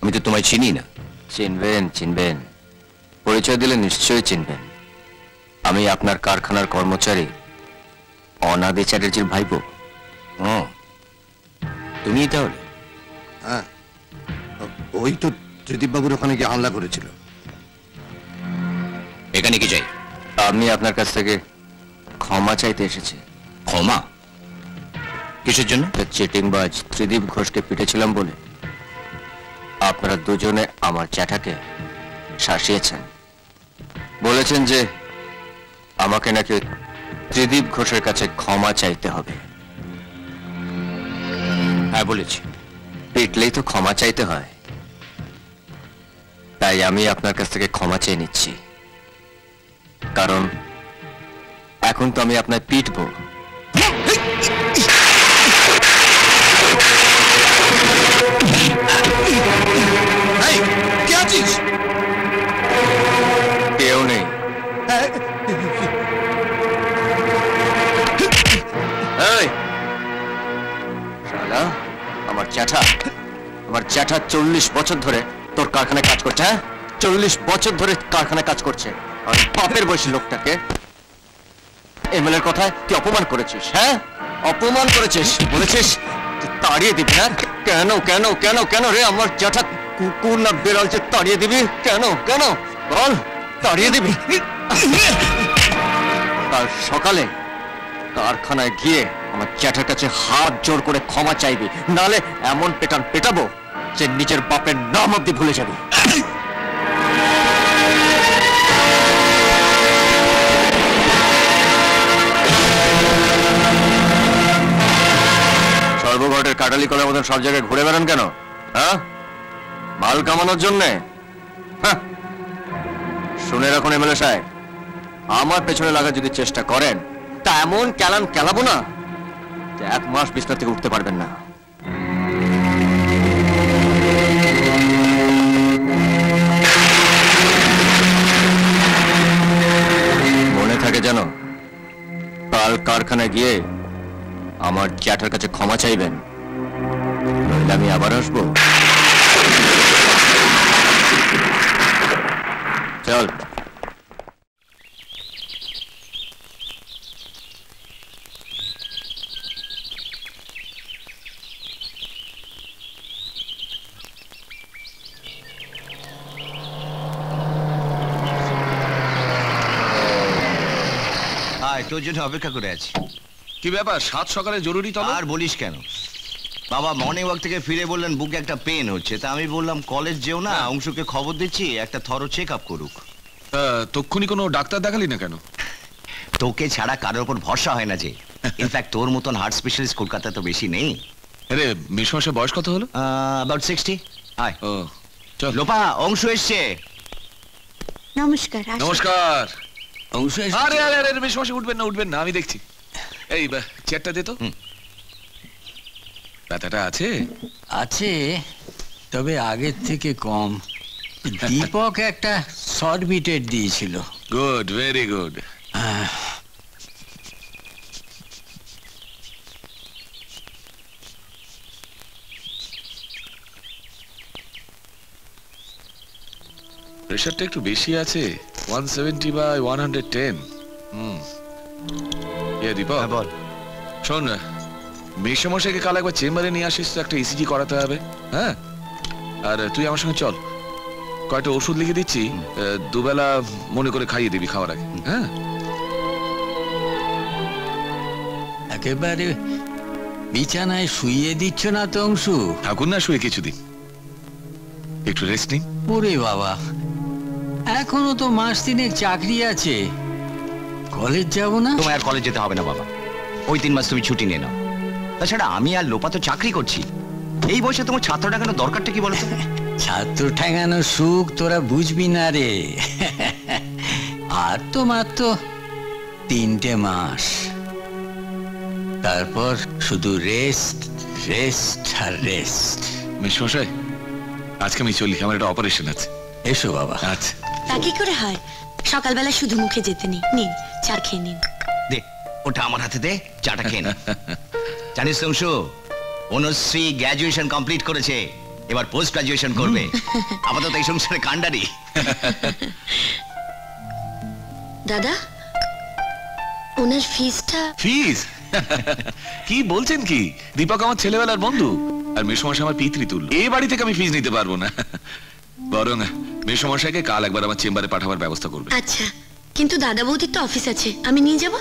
আমি তো তোমায় চিনি না। চিনবেন, চিনবেন, পরিচয় দিলে নিশ্চয়ই চিনবেন। আমি আপনার কারখানার কর্মচারী অনাদে চ্যাটার্জির ভাইপো। তুমি তাহলে? হ্যাঁ, ওই তো ত্রিদীপ বাবুর ওখানে গিয়ে হামলা করেছিল। এখানে কি চাই? আমি আপনার কাছ থেকে ক্ষমা চাইতে এসেছি। ক্ষমা? কিসের জন্য? চিটিংবাজ ত্রিদীপ ঘোষকে পিটেছিলাম বলে আপনারা দুজনে আমার জ্যাঠাকে শাসিয়েছেন। বলেছেন যে আমাকে নাকি ত্রিদীপ ঘোষের কাছে ক্ষমা চাইতে হবে। হ্যাঁ বলেছি, পিটলেই তো ক্ষমা চাইতে হয়। তাই আমি আপনার কাছ থেকে ক্ষমা চেয়ে নিচ্ছি, কারণ এখন তো আমি আপনার পিটবো। কেউ নেই। আমার জ্যাঠা 40 বছর ধরে তোর কারখানায় কাজ করছে। হ্যাঁ, 40 বছর ধরে কারখানায় কাজ করছে। আর বাপের বয়সী লোকটাকে এমএলএর কথায় তুই অপমান করেছিস। হ্যাঁ, অপমান করেছিস, বলেছিস তাড়িয়ে দিবি। হ্যাঁ, কেন কেন কেন কেন রে? আমার জ্যাঠা কুকুর না বেড়াল যে তাড়িয়ে দিবি? কেন কেন বল, তাড়িয়ে দিবি? কাল সকালে কারখানায় গিয়ে আমার জ্যাঠার কাছে হাত জোর করে ক্ষমা চাইবি, নালে এমন পেটাবো যে নিজের বাপের নাম অব্দি ভুলে যাবি। সর্বঘটের কাটালি করার মতন সব জায়গায় ঘুরে বেড়ান কেন? হ্যাঁ, মাল কামানোর জন্যে? শুনে রাখুন এমএলএ সাহেব, আমার পেছনে লাগার যদি চেষ্টা করেন তা এমন ক্যালান খেলাবো না যে 1 মাস বিছনা থেকে উঠতে পারবেন না। মনে থাকে যেন, কাল কারখানায় গিয়ে আমার জ্যাঠার কাছে ক্ষমা চাইবেন, নইলে আমি আবার আসবো। চল। তোর জন্য অপেক্ষা করে আছি। কি ব্যাপার, 7 সকালে জরুরি তলব? আর বলিস কেন, বাবা মর্নিং ওয়াক থেকে ফিরে বললেন বুকে একটা পেন হচ্ছে। তা আমি বললাম কলেজ যেও না, অংশুকে খবর দিচ্ছি একটা থরো চেক আপ করুক। তক্ষুনি কোনো ডাক্তার দেখালি না কেন? তোকে ছাড়া কারোর উপর ভরসা হয় না যে। ইনফ্যাক্ট তোর মতন হার্ট স্পেশালিস্ট কলকাতায় তো বেশি নেই। আরে মিশমাসের বয়স কত হলো? অ্যাবাউট 60। আয় চল। লোপা, অংশু এসছে। নমস্কার। নমস্কার। আরে আরে আরে মেশমাশি উঠবেন না আমি দেখছি। এই চেয়ারটা দে তো। ব্যথাটা আছে? আছে, তবে আগের থেকে কম। দীপক একটা সরবিটেড দিয়েছিল। Good, very good. প্রেশারটা একটু বেশি আছে, 170/110। দীপক বল। শোন, মেশমশাইকে কাল একবার চেম্বারে নিয়ে আসিস তো, একটা ইসিজি করাতে হবে। হ্যাঁ, আর তুই আমার সঙ্গে চল, কয়েকটা ওষুধ লিখে দিচ্ছি, দুবেলা মনে করে খাইয়ে দিবি খাওয়ার আগে। হ্যাঁ, একেবারে বিছানায় শুইয়ে দিচ্ছ না তো অংশু? ঠাকুর না শুয়ে কিছুদিন একটু রেস্ট নিন। ওরে বাবা, এখনো তো মাস তিনেক চাকরি আছে, কলেজ যাব না? তোমায় আর কলেজ যেতে হবে না বাবা, ওই 3 মাস তুমি ছুটি নিয়ে নাও। তাছাড়া আমি আর লোপা তো চাকরি করছি, এই বয়সে তোমার ছাত্র ঠেকানোর দরকারটা কি বলতো? ছাত্র ঠেকানো সুখ তোরা বুঝবি না রে। আর তো মাত্র 3টে মাস, তারপর শুধু রেস্ট রেস্ট আর রেস্ট। মেশমশাই, আজকে আমি চলি, আমার একটা অপারেশন আছে। এসো বাবা। আচ্ছা। তা কি করে হয়? সকালবেলা শুধু মুখে যেতে নেই, নিন চা খেয়ে নিন। দে ওটা আমার হাতে দে, চাটা খেয়ে নে। জানিস অংশু, অনুশ্রী গ্র্যাজুয়েশন কমপ্লিট করেছে, এবার পোস্ট গ্র্যাজুয়েশন করবে। আপাতত এই সংসারে কাণ্ডারি। দাদা, ওনার ফিসটা? ফিস? কি বলছেন কি? দীপক আমার ছেলেবেলার বন্ধু, আর মেশমশাই আমার পিতৃতুল্য। এই বাড়ি থেকে আমি ফিস নিতে পারবো না, বরং মেশমশাইকে কাল একবার আমার চেম্বারে পাঠাবার ব্যবস্থা করবে। আচ্ছা, কিন্তু দাদা বৌদির তো অফিস আছে, আমি নিয়ে যাব?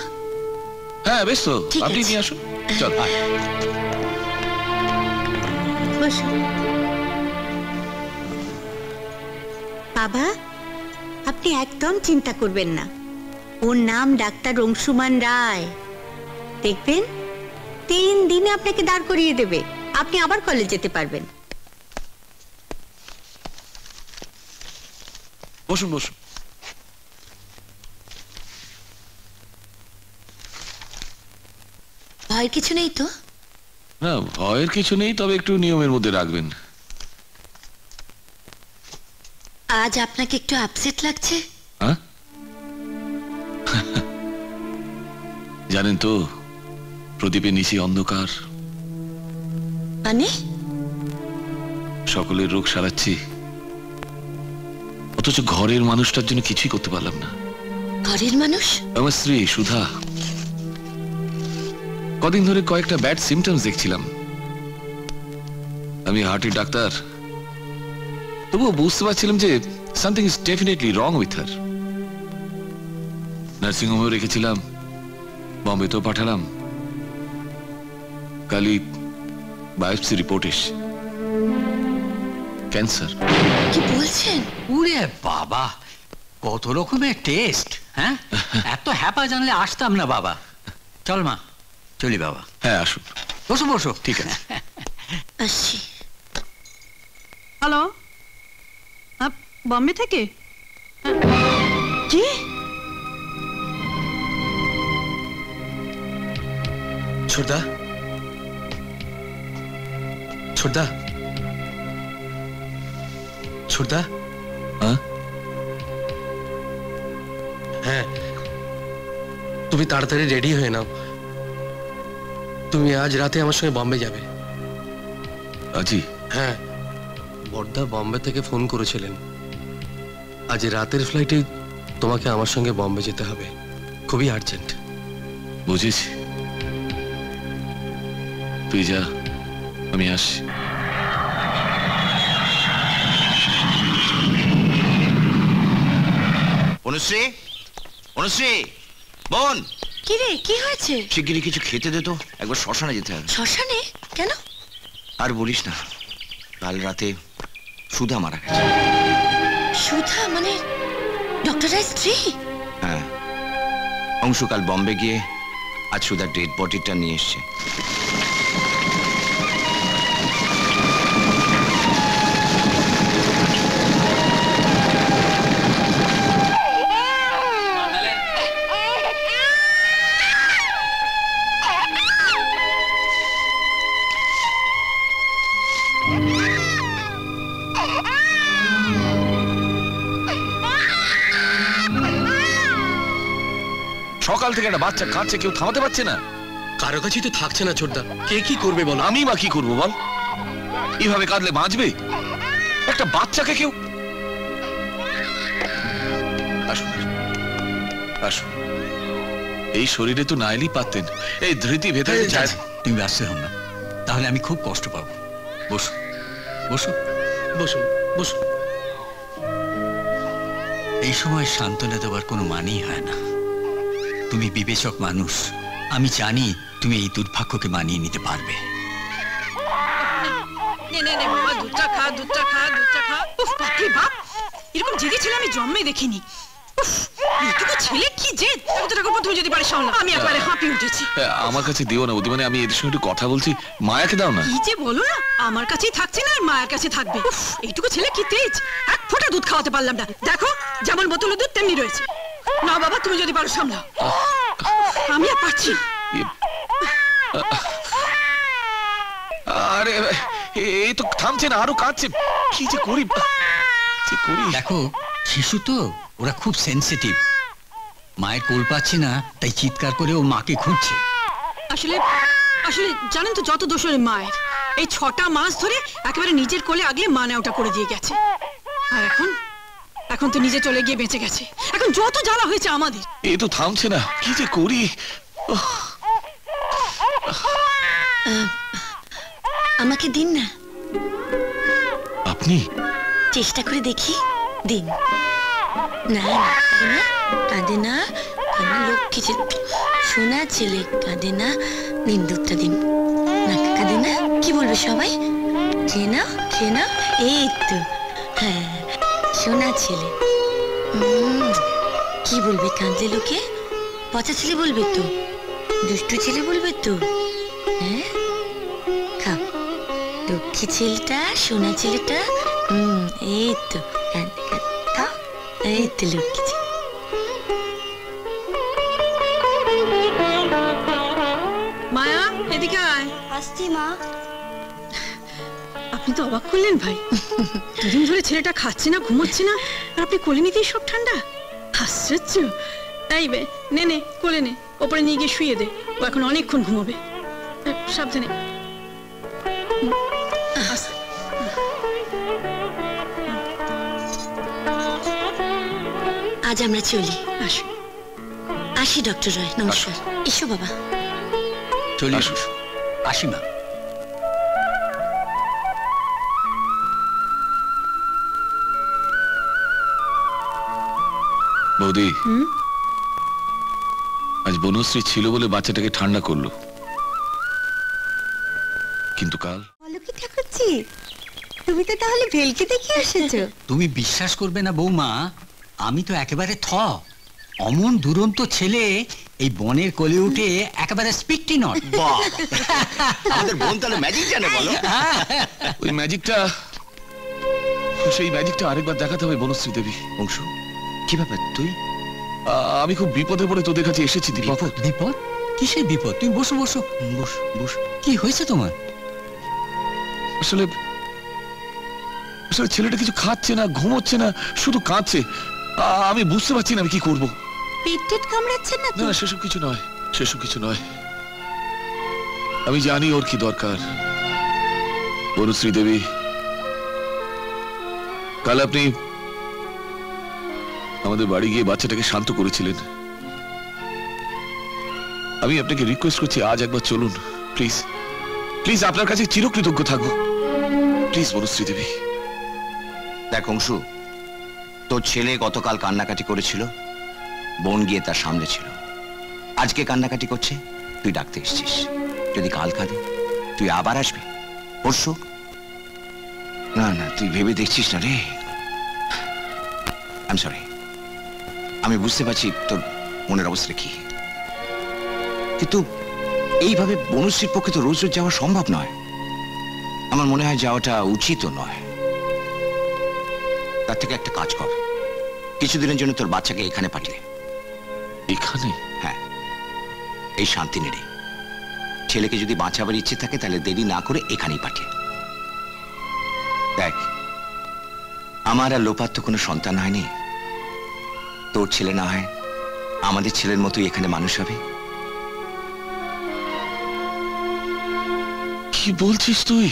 হ্যাঁ বেশ, তো আপনি নিয়ে আসুন। চল। বাবা, আপনি একদম চিন্তা করবেন না, ওর নাম ডাক্তার অংশুমান রায়। দেখবেন 3 দিনে আপনাকে দাঁড় করিয়ে দেবে, আপনি আবার কলেজ যেতে পারবেন। বসুন বসুন। ভয়ের কিছু নেই তো? না, ভয়ের কিছু নেই, তবে একটু নিয়মের মধ্যে রাখবেন। আজ আপনাকে একটু আপসেট লাগছে? জানেন তো, প্রদীপের নিচে অন্ধকার। মানে? সকলের রোগ সারাচ্ছি, অথচ ঘরের মানুষটার জন্য কিছুই করতে পারলাম না। ঘরের মানুষ? আমার স্ত্রী সুধা। কদিন ধরে কয়েকটা ব্যাড সিমটমস দেখছিলাম। আমি হার্টের ডাক্তার, তবুও বুঝতে পারছিলাম যে something is definitely wrong with her. Nursing হোমেও রেখেছিলাম, বম্বেতেও পাঠালাম। কালই বায়োপসি রিপোর্ট এসেছে, ক্যান্সার। কি বলছেন? ওরে বাবা, কত রকমের টেস্ট! হ্যাঁ, এত হ্যাপা জানলে আসতাম না বাবা। চল মা, চলি বাবা। হ্যাঁ আসুন। বসো বসো। ঠিক আছে। আসি। হ্যালো, বম্বে থেকে? কি? ছোটদা, ছোটদা, ছোটদা। হ্যাঁ, তুমি তাড়াতাড়ি রেডি হয়ে নাও, তুমি আজ রাতে আমার সঙ্গে বম্বে যাবে। আজি? হ্যাঁ, বড়দা বম্বে থেকে ফোন করেছিলেন, আজ রাতের ফ্লাইটে তোমাকে আমার সঙ্গে বম্বে যেতে হবে, খুবই আর্জেন্ট। বুঝেছি, তুই যা, আমি আসছি। অনুশ্রী, অনুশ্রী বোন। কি রে, কি হয়েছে? শিগগিরই কিছু খেতে দে তো, একবার শ্মশানে যেতে হবে। শ্মশানে? কেন? আর বলিস না, কাল রাতে সুধা মারা গেছে। সুধা মানে ডক্টর রায়ের স্ত্রী? হ্যাঁ, অংশু কাল বম্বে গিয়ে আজ সুধার ডেড বডিটা নিয়ে এসছে। সকাল থেকে একটা বাচ্চা কাঁদছে, কেউ থামাতে পারছে না। কারো কাছেই তো থাকছে না ছোটদা, কে কি করবে বল? আমি বা কি করবো বল? এইভাবে কাঁদলে বাঁচবে একটা বাচ্চাকে কেউ? আসুন আসুন, এই শরীরে তো না এলেই পারতেন। এই ধৃতি ভেতরে যায়। তুমি আসতে হও না, তাহলে আমি খুব কষ্ট পাবো। বসো বসো বসো বসো। এই সময় সান্ত্বনা দেওয়ার কোনো মানেই হয় না। তুমি বিবেচক মানুষ, আমি জানি তুমি এই দুর্ভাগ্যকে মানিয়ে নিতে পারবে। বাবা দুধটা খা, দুধটা খা, দুধটা খা। উফ বাপরে বাপ, এরকম জেদি ছেলে আমি জন্মে দেখিনি। উফ, এইটুকু ছেলে কি জেদ! ঠাকুর তুমি যদি বাড়ি সামলা, আমি একবারে হাঁপিয়ে উঠেছি। আমার কাছে দিও না বৌদি, মানে আমি এদের সঙ্গে একটু কথা বলছি, মায়াকে দাও না। কি যে বলো না, আমার কাছেই থাকছে না আর মায়ের কাছে থাকবে। উফ, এইটুকু ছেলে কি তেজ! এক ফোঁটা দুধ খাওয়াতে পারলাম না। দেখো যেমন বোতলের দুধ তেমনি রয়েছে। না বাবা তুমি যদি পারো সামলাও, আমি আর পারছি। আরে এই তো থামছে না, আরো কাঁদছে। কি যে করি দেখো শিশু তো, ওরা খুব সেনসিটিভ। মায়ের কোল পাচ্ছে না তাই চিৎকার করে ও মাকে খুঁজছে। আসলে আসলে জানেন তো, যত দোষ ওর মায়ের। এই 6টা মাস ধরে একেবারে নিজের কোলে আগলে মা নেওয়াটা করে দিয়ে গেছে। আর এখন তো নিজে চলে গিয়ে বেঁচে গেছে। এখন যত জ্বালা হয়েছে আমাদের। এই তো থামছে না, কি যে করি। আমাকে দিন না। আপনি চেষ্টা করে দেখি, দিন না। কাঁদে না, আমার লক্ষ্মী ছেলে, সোনা ছেলে, কাঁদে না। দিন দুধটা দিন না, কাঁদে না। কি বলবে সবাই? খেয়ে নাও, খেয়ে নাও। এই তো, হ্যাঁ সোনা ছেলে। কি বলবে কাঁদলে লোকে? পচা ছেলে বলবে তো, দুষ্টু ছেলে বলবে তো। হ্যাঁ খাও, লক্ষ্মী ছেলেটা, সোনা ছেলেটা। এই তো কাঁদে খাও, এই তো লক্ষ্মী ছেলে। মায়া এদিকে আয়। আসছি মা। আপনি তো অবাক করলেন ভাই। দুদিন ধরে ছেলেটা খাচ্ছে না, ঘুমোচ্ছে না, আর আপনি কোলে নিতেই সব ঠান্ডা। আশ্চর্য। এই বে, নে নে কোলে নে, ওপরে নিয়ে গিয়ে শুয়ে দে। ও এখন অনেকক্ষণ ঘুমোবে। সাবধানে। আজ আমরা চলি। আসি ডক্টর রয়, নমস্কার। এসো বাবা। চলি, আসি মা। বৌদি, আজ বনশ্রী ছিল বলে বাচ্চাটাকে ঠান্ডা করলো, কিন্তু কাল। বলো কি ঠাকুরজি, তুমি তো তাহলে ভেলকি দেখে এসেছো? তুমি বিশ্বাস করবে না বৌমা, আমি তো একেবারে অমন দুরন্ত ছেলে এই বনের কোলে উঠে একেবারে স্পিকটি নট। আমাদের বোন তাহলে ম্যাজিক জানে বলো। ওই ম্যাজিকটা, সেই ম্যাজিকটা আরেকবার দেখাতে হবে বনশ্রী দেবী। অংশ, কি ব্যাপার তুই? আমি খুব বিপদে পড়ে তোদের কাছে এসেছি। বিপদ? বিপদ? কিসের বিপদ? তুমি বসো বসো বসো বসো। কি হয়েছে তোমার? আসলে আসলে ছেলেটা কিছু খাচ্ছে না, ঘুমোচ্ছে না, শুধু কাঁদছে। আমি বুঝতে পারছি না আমি কি করবো। পেট কামড়াচ্ছে না? না, সেসব কিছু নয়, সেসব কিছু নয়। আমি জানি ওর কি দরকার। বনশ্রী দেবী, কাল আপনি আমাদের বাড়ি গিয়ে বাচ্চাটাকে শান্ত করেছিলেন। আমি আপনাকে রিকোয়েস্ট করছি, আজ একবার চলুন প্লিজ। প্লিজ, আপনার কাছে চিরকৃতজ্ঞ থাকবো। প্লিজ বনশ্রী দেবী। দেখ অংশু, তোর ছেলে গতকাল কান্নাকাটি করেছিল, বোন গিয়ে তার সামনে ছিল। আজকে কান্নাকাটি করছে, তুই ডাকতে এসেছিস। যদি কাল কাঁদে তুই আবার আসবি, পরশু। না না, তুই ভেবে দেখছিস না রে। আই এম সরি, আমি বুঝতে পারছি তোর মনের অবস্থা কি, কিন্তু এইভাবে বনশ্রীর পক্ষে তো রোজ রোজ যাওয়া সম্ভব নয়। আমার মনে হয় যাওয়াটা উচিত নয়। তার থেকে একটা কাজ কর, কিছুদিনের জন্য তোর বাচ্চাকে এখানে পাঠিয়ে। এখানে? হ্যাঁ, এই শান্তিনিরে। ছেলেকে যদি বাঁচাবার ইচ্ছে থাকে তাহলে দেরি না করে এখানেই পাঠিয়ে। দেখ, আমার আর লোপার তো কোনো সন্তান হয়নি। তোর ছেলে না হয় আমাদের ছেলের মতোই এখানে মানুষ হবে? কি বলছিস তুই?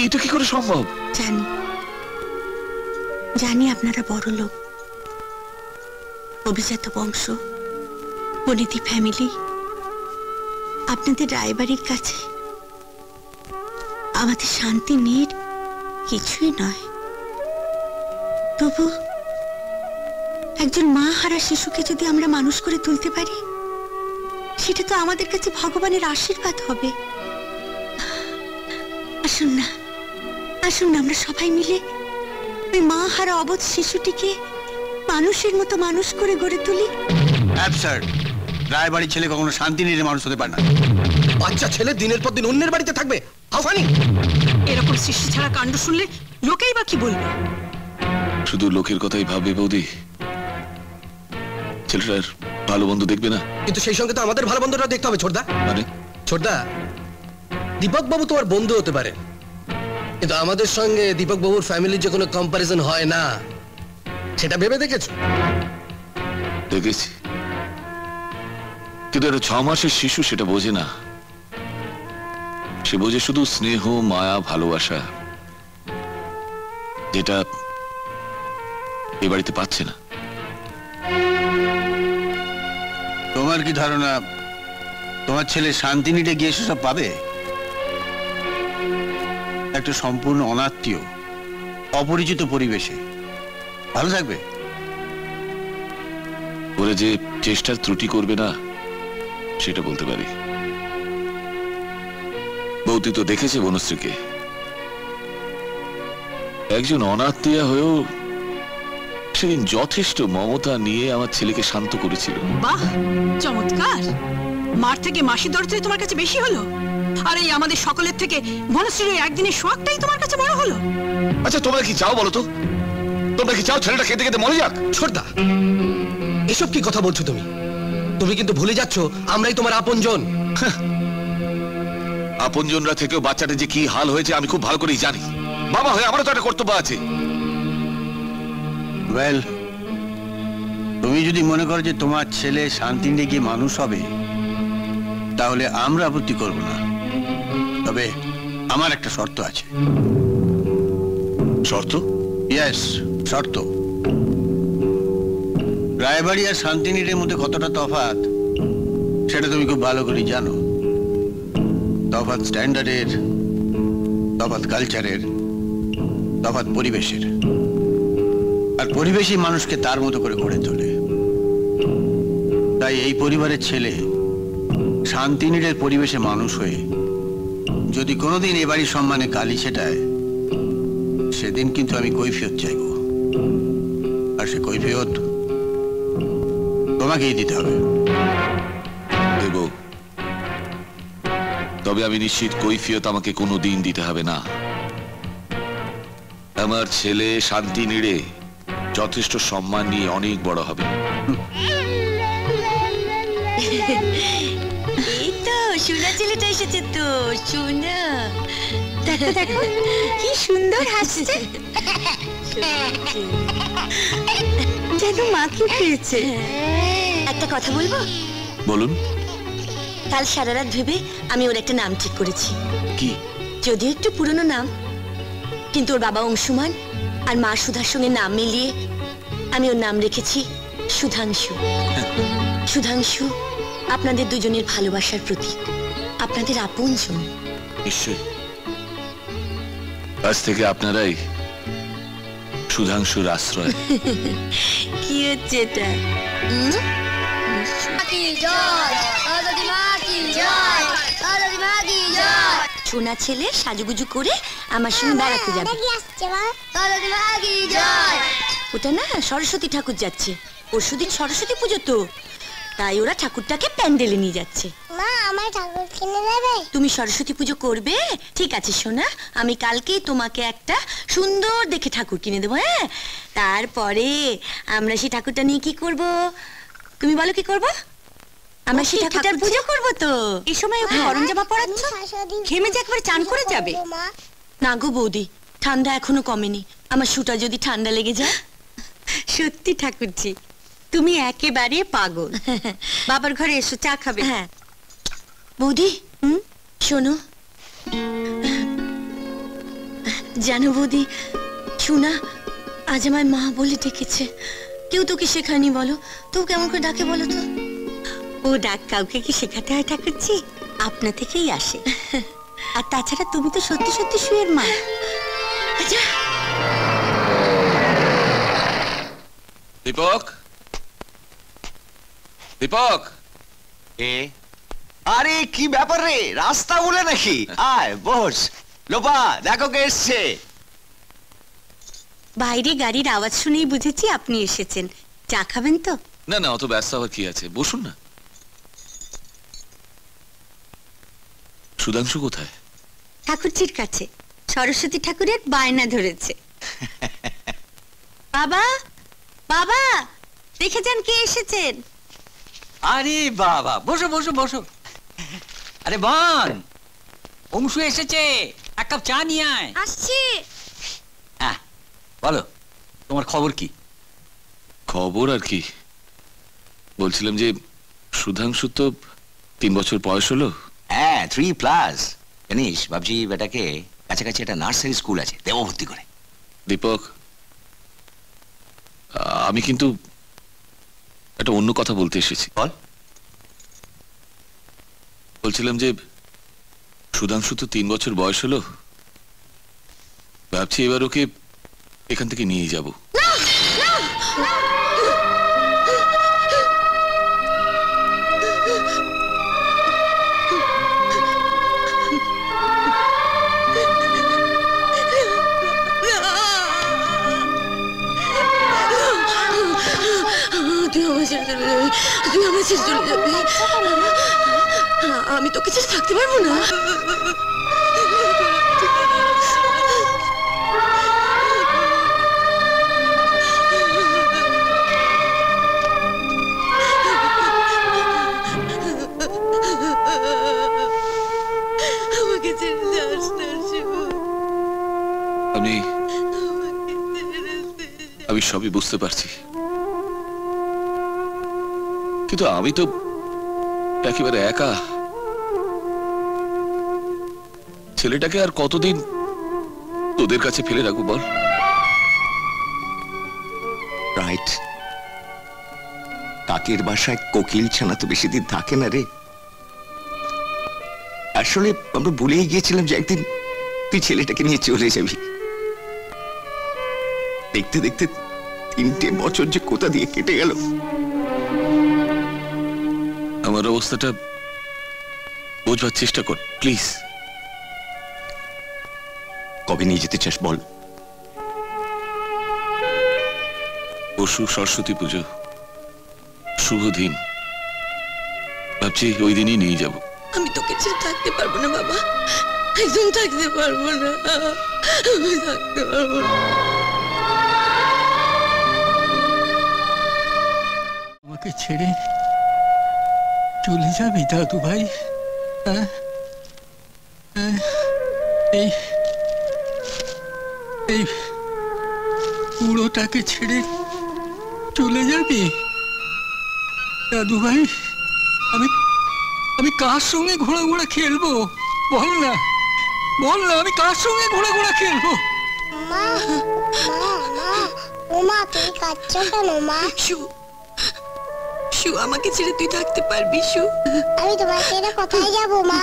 এটা কি করে সম্ভব? জানি জানি আপনারা বড় লোক, অভিজাত বংশ, বনিতি ফ্যামিলি। আপনাদের রায়বাড়ির কাছে আমাদের শান্তি নেই, কিছুই নয়। তবু একজন মা হারা শিশুকে যদি আমরা মানুষ করে তুলতে পারি, সেটা তো আমাদের কাছে ভগবানের আশীর্বাদ হবে। আসুন না, আসুন না, আমরা সবাই মিলে ওই মা হারা অবধ শিশুটিকে মানুষের মতো মানুষ করে গড়ে তুলি। অ্যাবসার্ড। রায়বাড়ির ছেলে কখনো শান্তি নিয়ে মানুষ হতে পারে না। বাচ্চা ছেলে দিনের পর দিন অন্যের বাড়িতে থাকবে? হাফানি! এরকম সৃষ্টি ছাড়া কাণ্ড শুনলে লোকেই বা কি বলবে? শুধু লোকের কথাই ভাববে বৌদি, ছেলেটার ভালো বন্ধু দেখবে না। কিন্তু সেই সঙ্গে তো আমাদের ভালো বন্ধুটা দেখতে হবে। ছোটদা মানে? ছোটদা, দীপক বাবু তোমার বন্ধু হতে পারে, কিন্তু আমাদের সঙ্গে দীপক বাবুর ফ্যামিলির যে কোনো কম্পারিজন হয় না, সেটা ভেবে দেখেছো? দেখেছি, কিন্তু একটা 6 মাসের শিশু সেটা বোঝে না। সে বোঝে শুধু স্নেহ, মায়া, ভালোবাসা, যেটা এ বাড়িতে পাচ্ছে না। তোমার কি ধারণা তোমার ছেলে শান্তিনীতে গিয়ে সেসব পাবে? একটা সম্পূর্ণ অনাত্মীয়, অপরিচিত পরিবেশে ভালো থাকবে? ওরা যে চেষ্টার ত্রুটি করবে না সেটা বলতে পারি। বৌদি তো দেখেছে বনশ্রীকে, একজন অনাত্মীয়া হয়েও সেদিন যথেষ্ট মমতা নিয়ে আমার ছেলেকে শান্ত করেছিল। বাহ, চমৎকার! মার থেকে মাসি দরজাই তোমার কাছে বেশি হলো, আর এই আমাদের সকলের থেকে বনশ্রীর ওই একদিনের শোকটাই তোমার কাছে বড় হলো। আচ্ছা, তোমরা কি চাও বলো তো? তোমরা কি চাও ছেলেটা খেতে খেতে মরে যাক? ছোটদা, এসব কি কথা বলছো তুমি? তুমি কিন্তু ভুলে যাচ্ছ আমরাই তোমার আপনজন। আপনজনরা থেকেও বাচ্চাটা যে কি হাল হয়েছে আমি খুব ভালো করেই জানি। বাবা হয়ে আমারও তো একটা কর্তব্য আছে। ওয়েল, তুমি যদি মনে করো যে তোমার ছেলে শান্তিতে গিয়ে মানুষ হবে, তাহলে আমরা আপত্তি করব না। তবে আমার একটা শর্ত আছে। শর্ত? ইয়েস, শর্ত। রায়বাড়ি আর শান্তিনীড়ের মধ্যে কতটা তফাৎ সেটা তুমি খুব ভালো করে জানো। তফাৎ স্ট্যান্ডার্ডের, তফাৎ কালচারের, তফাৎ পরিবেশের। আর পরিবেশই মানুষকে তার মতো করে গড়ে তোলে। তাই এই পরিবারের ছেলে শান্তিনীড়ের পরিবেশে মানুষ হয়ে যদি কোনোদিন এ বাড়ির সম্মানে কালি ছেটায়, সেদিন কিন্তু আমি কৈফিয়ত চাইব। আর সে কৈফিয়ত তোমাকেই দিতে হবে। দেব, তবে আমি নিশ্চিত কৈফিয়ত আমাকে কোনোদিন দিতে হবে না। আমার ছেলে শান্তিনীড়ে যথেষ্ট সম্মান নিয়ে অনেক বড় হবে। এই তো সোনা ছেলেটা এসেছে তো। সোনা, দেখো দেখো কি সুন্দর হাসছে, যেন মাকে পেয়েছে। একটা কথা বলবো? বলুন। কাল সারা রাত ভেবে আমি ওর একটা নাম ঠিক করেছি। কি? যদিও একটু পুরনো নাম, কিন্তু ওর বাবা অংশুমান আর মা সুধার সঙ্গে নাম মিলিয়ে আমি ওর নাম রেখেছি সুধাংশু। সুধাংশু আপনাদের দুজনের ভালোবাসার প্রতীক, আপনাদের আপনজন। নিশ্চয়, আজ থেকে আপনারাই সুধাংশুর আশ্রয়। কি হচ্ছে এটা? সোনা ছেলে সাজুগুজু করে আমার সঙ্গে বেড়াতে যাবে। ওটা না সরস্বতী ঠাকুর যাচ্ছে, পরশুদিন সরস্বতী পুজো, তো তাই ওরা ঠাকুরটাকে প্যান্ডেলে নিয়ে যাচ্ছে। মা, আমার ঠাকুর কিনে দেবে? তুমি সরস্বতী পুজো করবে? ঠিক আছে সোনা, আমি কালকেই তোমাকে একটা সুন্দর দেখে ঠাকুর কিনে দেবো। হ্যাঁ, তারপরে আমরা সেই ঠাকুরটা নিয়ে কি করব? তুমি বলো কি করব? আমরা সেই ঠাকুরটার পুজো করব। তো এই সময় ওকে গরম জামা পরাচ্ছ, ঘেমে যে একবার চান করে যাবে। না গো বৌদি, ঠান্ডা এখনো কমেনি। আমার শুটা যদি ঠান্ডা লেগে যায়। সত্যি ঠাকুরজি, তুমি একেবারে পাগল। বাবার ঘরে এসো, চা খাবে। হ্যাঁ বৌদি, শোনো, জানো বৌদি, শোনা আজ আমার মা বলে ডেকেছে। কেউ তোকে শেখায়নি বলো, তো কেমন করে ডাকে বলো তো? ও ডাক কাউকে কি শেখাতে হয় ঠাকুরজি? আপনা থেকেই আসে। আর তাছাড়া তুমি তো সত্যি সত্যি শুয়ের মা। আচ্ছা দীপক, দীপক, আরে কি ব্যাপার রে, রাস্তা বলে নাকি? আয় বস। লোপা দেখো কে এসছে। বাইরে গাড়ির আওয়াজ শুনেই বুঝেছি আপনি এসেছেন। চা খাবেন তো? না না, অত ব্যস্ত হওয়ার কি আছে, বসুন না। সুধাংশু কোথায়? ঠাকুরজির কাছে। সরস্বতী ঠাকুরের বায়না ধরেছে। বাবা, বাবা, দেখে যান কে এসেছেন। আরে বাবা, বসো বসো বসো। আরে বোন, অংশু এসেছে, এক কাপ চা নিয়ে আয়। আসছি। হ্যাঁ বলো, তোমার খবর কি? খবর আর কি, বলছিলাম যে সুধাংশু তো 3 বছর বয়স হলো। হ্যাঁ 3+ জানিস, ভাবছি বেটাকে কাছাকাছি একটা নার্সারি স্কুল আছে, দেব ভর্তি করে। দীপক, আমি কিন্তু একটা অন্য কথা বলতে এসেছি। বল। বলছিলাম যে সুধাংশু তো 3 বছর বয়স হলো, ভাবছি এবার ওকে এখান থেকে নিয়ে যাব। তুই আমার ছেড়ে চলে যাবি, আমি তোকে ছেড়ে থাকতে পারবো না। আমাকে ছেড়ে যাস না শিবু। আমি সবই বুঝতে পারছি, কিন্তু আমি তো একেবারে একা। ছেলেটাকে আর কতদিন তোদের কাছে ফেলে রাখবো বল? রাইট। কাকের বাসায় কোকিল ছানা তো বেশি দিন থাকে না রে। আসলে আমরা ভুলেই গিয়েছিলাম যে একদিন তুই ছেলেটাকে নিয়ে চলে যাবি। দেখতে দেখতে 3টে বছর যে কোথা দিয়ে কেটে গেল। আমার অবস্থাটা বোঝবার চেষ্টা কর প্লিজ। কবে নিয়ে যেতে চাস বল? পরশু সরস্বতী পুজো, শুভ দিন, ভাবছি ওই দিনই নিয়ে যাব। আমি তোকে ছেড়ে থাকতে পারবো না বাবা, একদম থাকতে পারবো না, আমি থাকতে পারবো না। আমাকে ছেড়ে চলে যাবি দাদু ভাই? এই এই পুরোটাকে ছেড়ে চলে যাবি দাদু ভাই? আমি কার সঙ্গে ঘোড়া ঘোড়া খেলবো বল না, বল না, আমি কার সঙ্গে ঘোড়া ঘোড়া খেলবো? মা মা মা ও মা, তুমি কাঁদছো কেন মা? শু, আমাকে ছেড়ে তুই থাকতে পারবি শু? আমি তোমার ছেড়ে কোথায় যাব মা?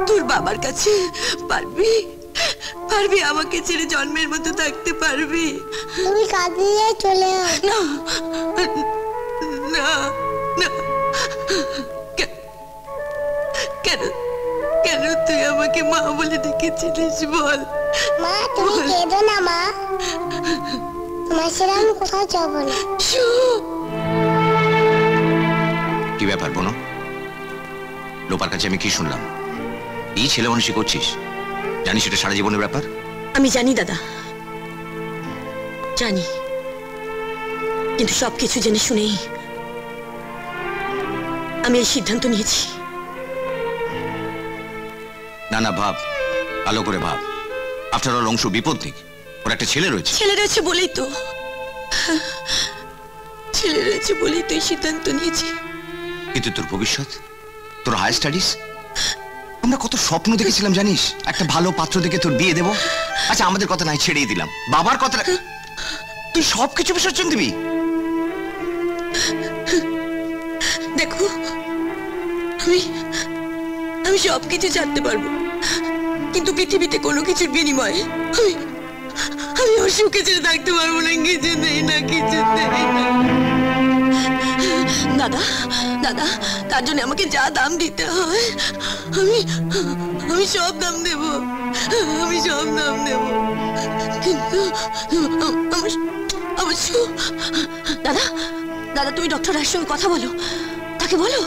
তোর বাবার কাছে পারবি? পারবি আমাকে ছেড়ে জন্মের মতো থাকতে পারবি? তুমি কাঁদলে চলে না না না, কেন কেন তুই আমাকে মা বলে ডেকেছিলিস বল? মা তুমি কেঁদো না মা, তোমার ছেড়ে আমি কোথাও যাব না। কি ব্যাপার বোনো? লোপার কাছে আমি কি শুনলাম? এই ছেলে মানুষই করছিস, জানিস এটা সারা জীবনের ব্যাপার? আমি জানি দাদা, জানি, কিন্তু সবকিছু জেনে শুনেই আমি এই সিদ্ধান্ত নিয়েছি। না না, ভাব, ভালো করে ভাব। আফটার অল অংশ বিপদ নেই, ওর একটা ছেলে রয়েছে। ছেলে রয়েছে বলেই তো ছেলে রয়েছে বলেই তুই সিদ্ধান্ত নিয়েছি। কিন্তু তোর ভবিষ্যৎ, তোর হায়ার স্টাডিজ, আমরা কত স্বপ্ন দেখেছিলাম জানিস, একটা ভালো পাত্র দেখে তোর বিয়ে দেব। আচ্ছা আমাদের কথা নাই ছেড়েই দিলাম, বাবার কথা তুই সবকিছু বিসর্জন দিবি? দেখো আমি সবকিছু জানতে পারবো, কিন্তু পৃথিবীতে কোনো কিছুর বিনিময়ে আমি ওর সুখে ছেড়ে থাকতে পারবো না। কিছু নেই না, কিছু নেই না। দাদা দাদা, তার জন্য আমাকে যা দাম দিতে হয় আমি সব দাম দেব, আমি সব দাম দেব। কিন্তু অবশ্য দাদা দাদা, তুমি ডক্টর রায়ের সঙ্গে কথা বলো, তাকে বলো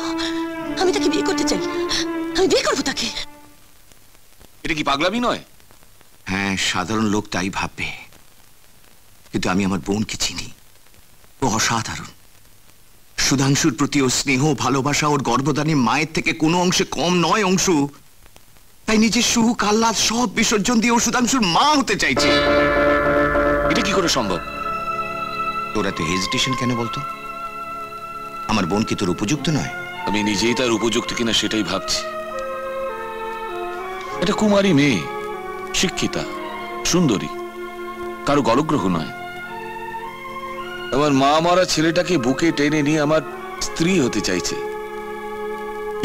আমি তাকে বিয়ে করতে চাই, আমি বিয়ে করবো তাকে। এটা কি পাগলামি নয়? হ্যাঁ, সাধারণ লোক তাই ভাববে, কিন্তু আমি আমার বোনকে চিনি, ও অসাধারণ। সুধাংশুর প্রতি ওর স্নেহ ভালোবাসা, ওর গর্ভদানে মায়ের থেকে কোনো অংশে কম নয় অংশু। তাই নিজের সুখ আহ্লাদ সব বিসর্জন দিয়ে ও সুধাংশুর মা হতে চাইছে। এটা কি করে সম্ভব? তোর এত হেজিটেশন কেন বলতো? আমার বোন কি তোর উপযুক্ত নয়? আমি নিজেই তার উপযুক্ত কিনা সেটাই ভাবছি। এটা কুমারী মেয়ে, শিক্ষিতা, সুন্দরী, কারো গলগ্রহ নয়। আমার মা মারা ছেলেটাকে বুকে টেনে নিয়ে আমার স্ত্রী হতে চাইছে।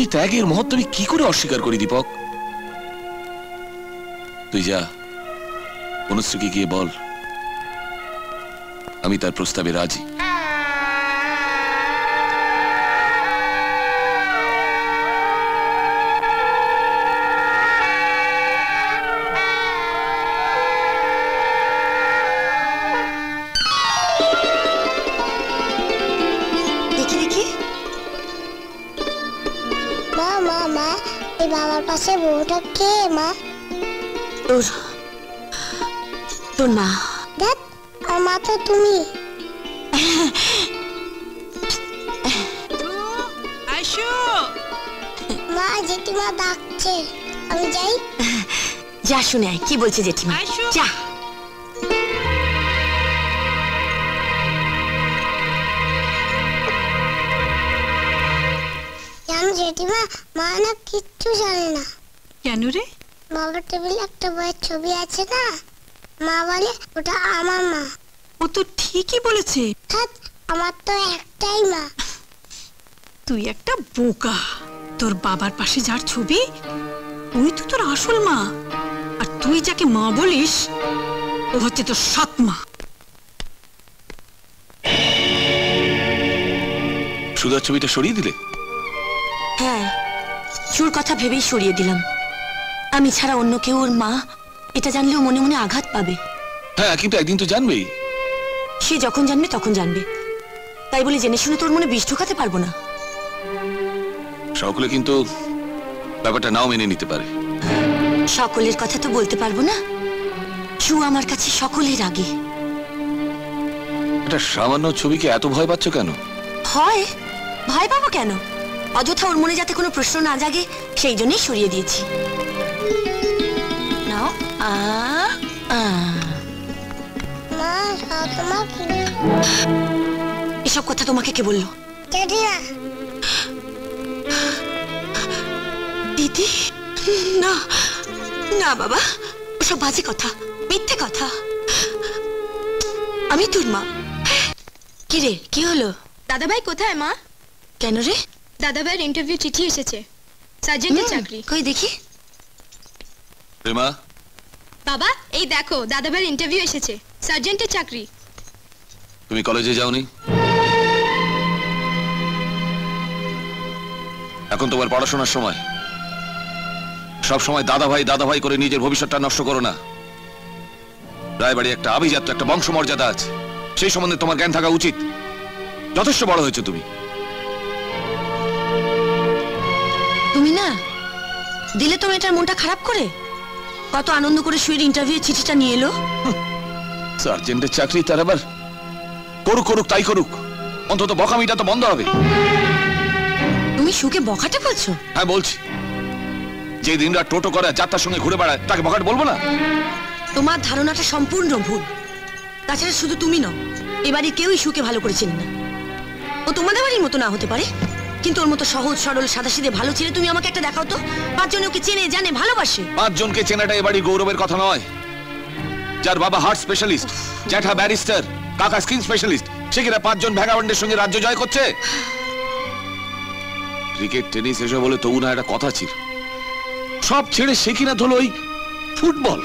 এই ত্যাগের মহত্ব আমি কি করে অস্বীকার করি দীপক? তুই যা, অনুশ্রীকে গিয়ে বল আমি তার প্রস্তাবে রাজি। বাবার পাশে বউটা কে মা? তোর মা। দেখ, আর মা তো তুমি। মা, জেঠিমা ডাকছে, আমি যাই। যা, শুনে আয় কি বলছে জেঠিমা। যা। জেঠিমা, মা না কিচ্ছু জানে না। কেন রে? বাবার টেবিলে একটা বইয়ের ছবি আছে না, মা বলে ওটা আমার মা। ও তো ঠিকই বলেছে। আমার তো একটাই মা। তুই একটা বোকা। তোর বাবার পাশে যার ছবি ওই তো তোর আসল মা, আর তুই যাকে মা বলিস ও হচ্ছে তোর সৎ মা। সুধার ছবিটা সরিয়ে দিলে? হ্যাঁ, চুর কথা ভেবেই সরিয়ে দিলাম। আমি ছাড়া অন্য কেউ ওর মা এটা জানলেও মনে মনে আঘাত পাবে। হ্যাঁ, কিন্তু একদিন তো জানবেই। সে যখন জানবে তখন জানবে, তাই বলে জেনে শুনে তোর মনে বিষ ঢোকাতে পারবো না। সকলে কিন্তু ব্যাপারটা নাও মেনে নিতে পারে। সকলের কথা তো বলতে পারবো না, সু আমার কাছে সকলের আগে। এটা সামান্য ছবিকে এত ভয় পাচ্ছ কেন? হয়, ভয় পাবো কেন? অযথা ওর মনে যাতে কোনো প্রশ্ন না জাগে সেই জন্যই সরিয়ে দিয়েছি। নাও। এসব কথা তোমাকে কে বললো? দিদি? না না বাবা, ওসব বাজে কথা, মিথ্যে কথা। আমি তোর মা। কি রে, কি হলো? দাদাভাই কোথায় মা? কেন রে? দাদাভাইয়ের ইন্টারভিউ চিঠি এসেছে, সার্জেন্টের চাকরি। কই দেখি। প্রেমা, বাবা এই দেখো, দাদাভাইয়ের ইন্টারভিউ এসেছে, সার্জেন্টের চাকরি। তুমি কলেজে যাওনি? এখন তোমার পড়াশোনার সময়। সব সময় দাদা ভাই করে নিজের ভবিষ্যৎটা নষ্ট করো না। রায়বাড়ি একটা আভিজাত্য, একটা বংশমর্যাদা আছে, সেই সম্বন্ধে তোমার জ্ঞান থাকা উচিত। যথেষ্ট বড় হয়েছে তুমি। তুমি না দিলে তো মেয়েটার মনটা খারাপ করে। কত আনন্দ করে শুয়ে ইন্টারভিউ চিঠিটা নিয়ে এলো। সার্জেন্টের চাকরি, তার আবার করুক তাই করুক, অন্তত বকামিটা তো বন্ধ হবে। তুমি সুকে বকাটে বলছো? হ্যাঁ বলছি। যে দিনরাত টোটো করে যাত্রার সঙ্গে ঘুরে বেড়ায় তাকে বকাটে বলবো না? তোমার ধারণাটা সম্পূর্ণ ভুল। তাছাড়া শুধু তুমি নও, এবারে কেউই সুকে ভালো করে চেনে না। ও তোমাদের বাড়ির মতো না হতে পারে, কিন্তু ওর মতো সহজ সরল সাদাসিধে ভালো ছেলে তুমি আমাকে একটা দেখাও তো। 5 জন ওকে চেনে জানে ভালোবাসে। 5 জনকে চেনাটা এবারই গৌরবের কথা নয়। যার বাবা হার্ট স্পেশালিস্ট, জ্যাঠা ব্যারিস্টার, কাকা স্কিন স্পেশালিস্ট, সে কিনা 5 জন ভ্যাগাবন্ডের সঙ্গে রাজ্য জয় করছে। ক্রিকেট টেনিস এসব বলে তবু না একটা কথা ছিল, সব ছেড়ে সে কিনা ধরল ওই ফুটবল।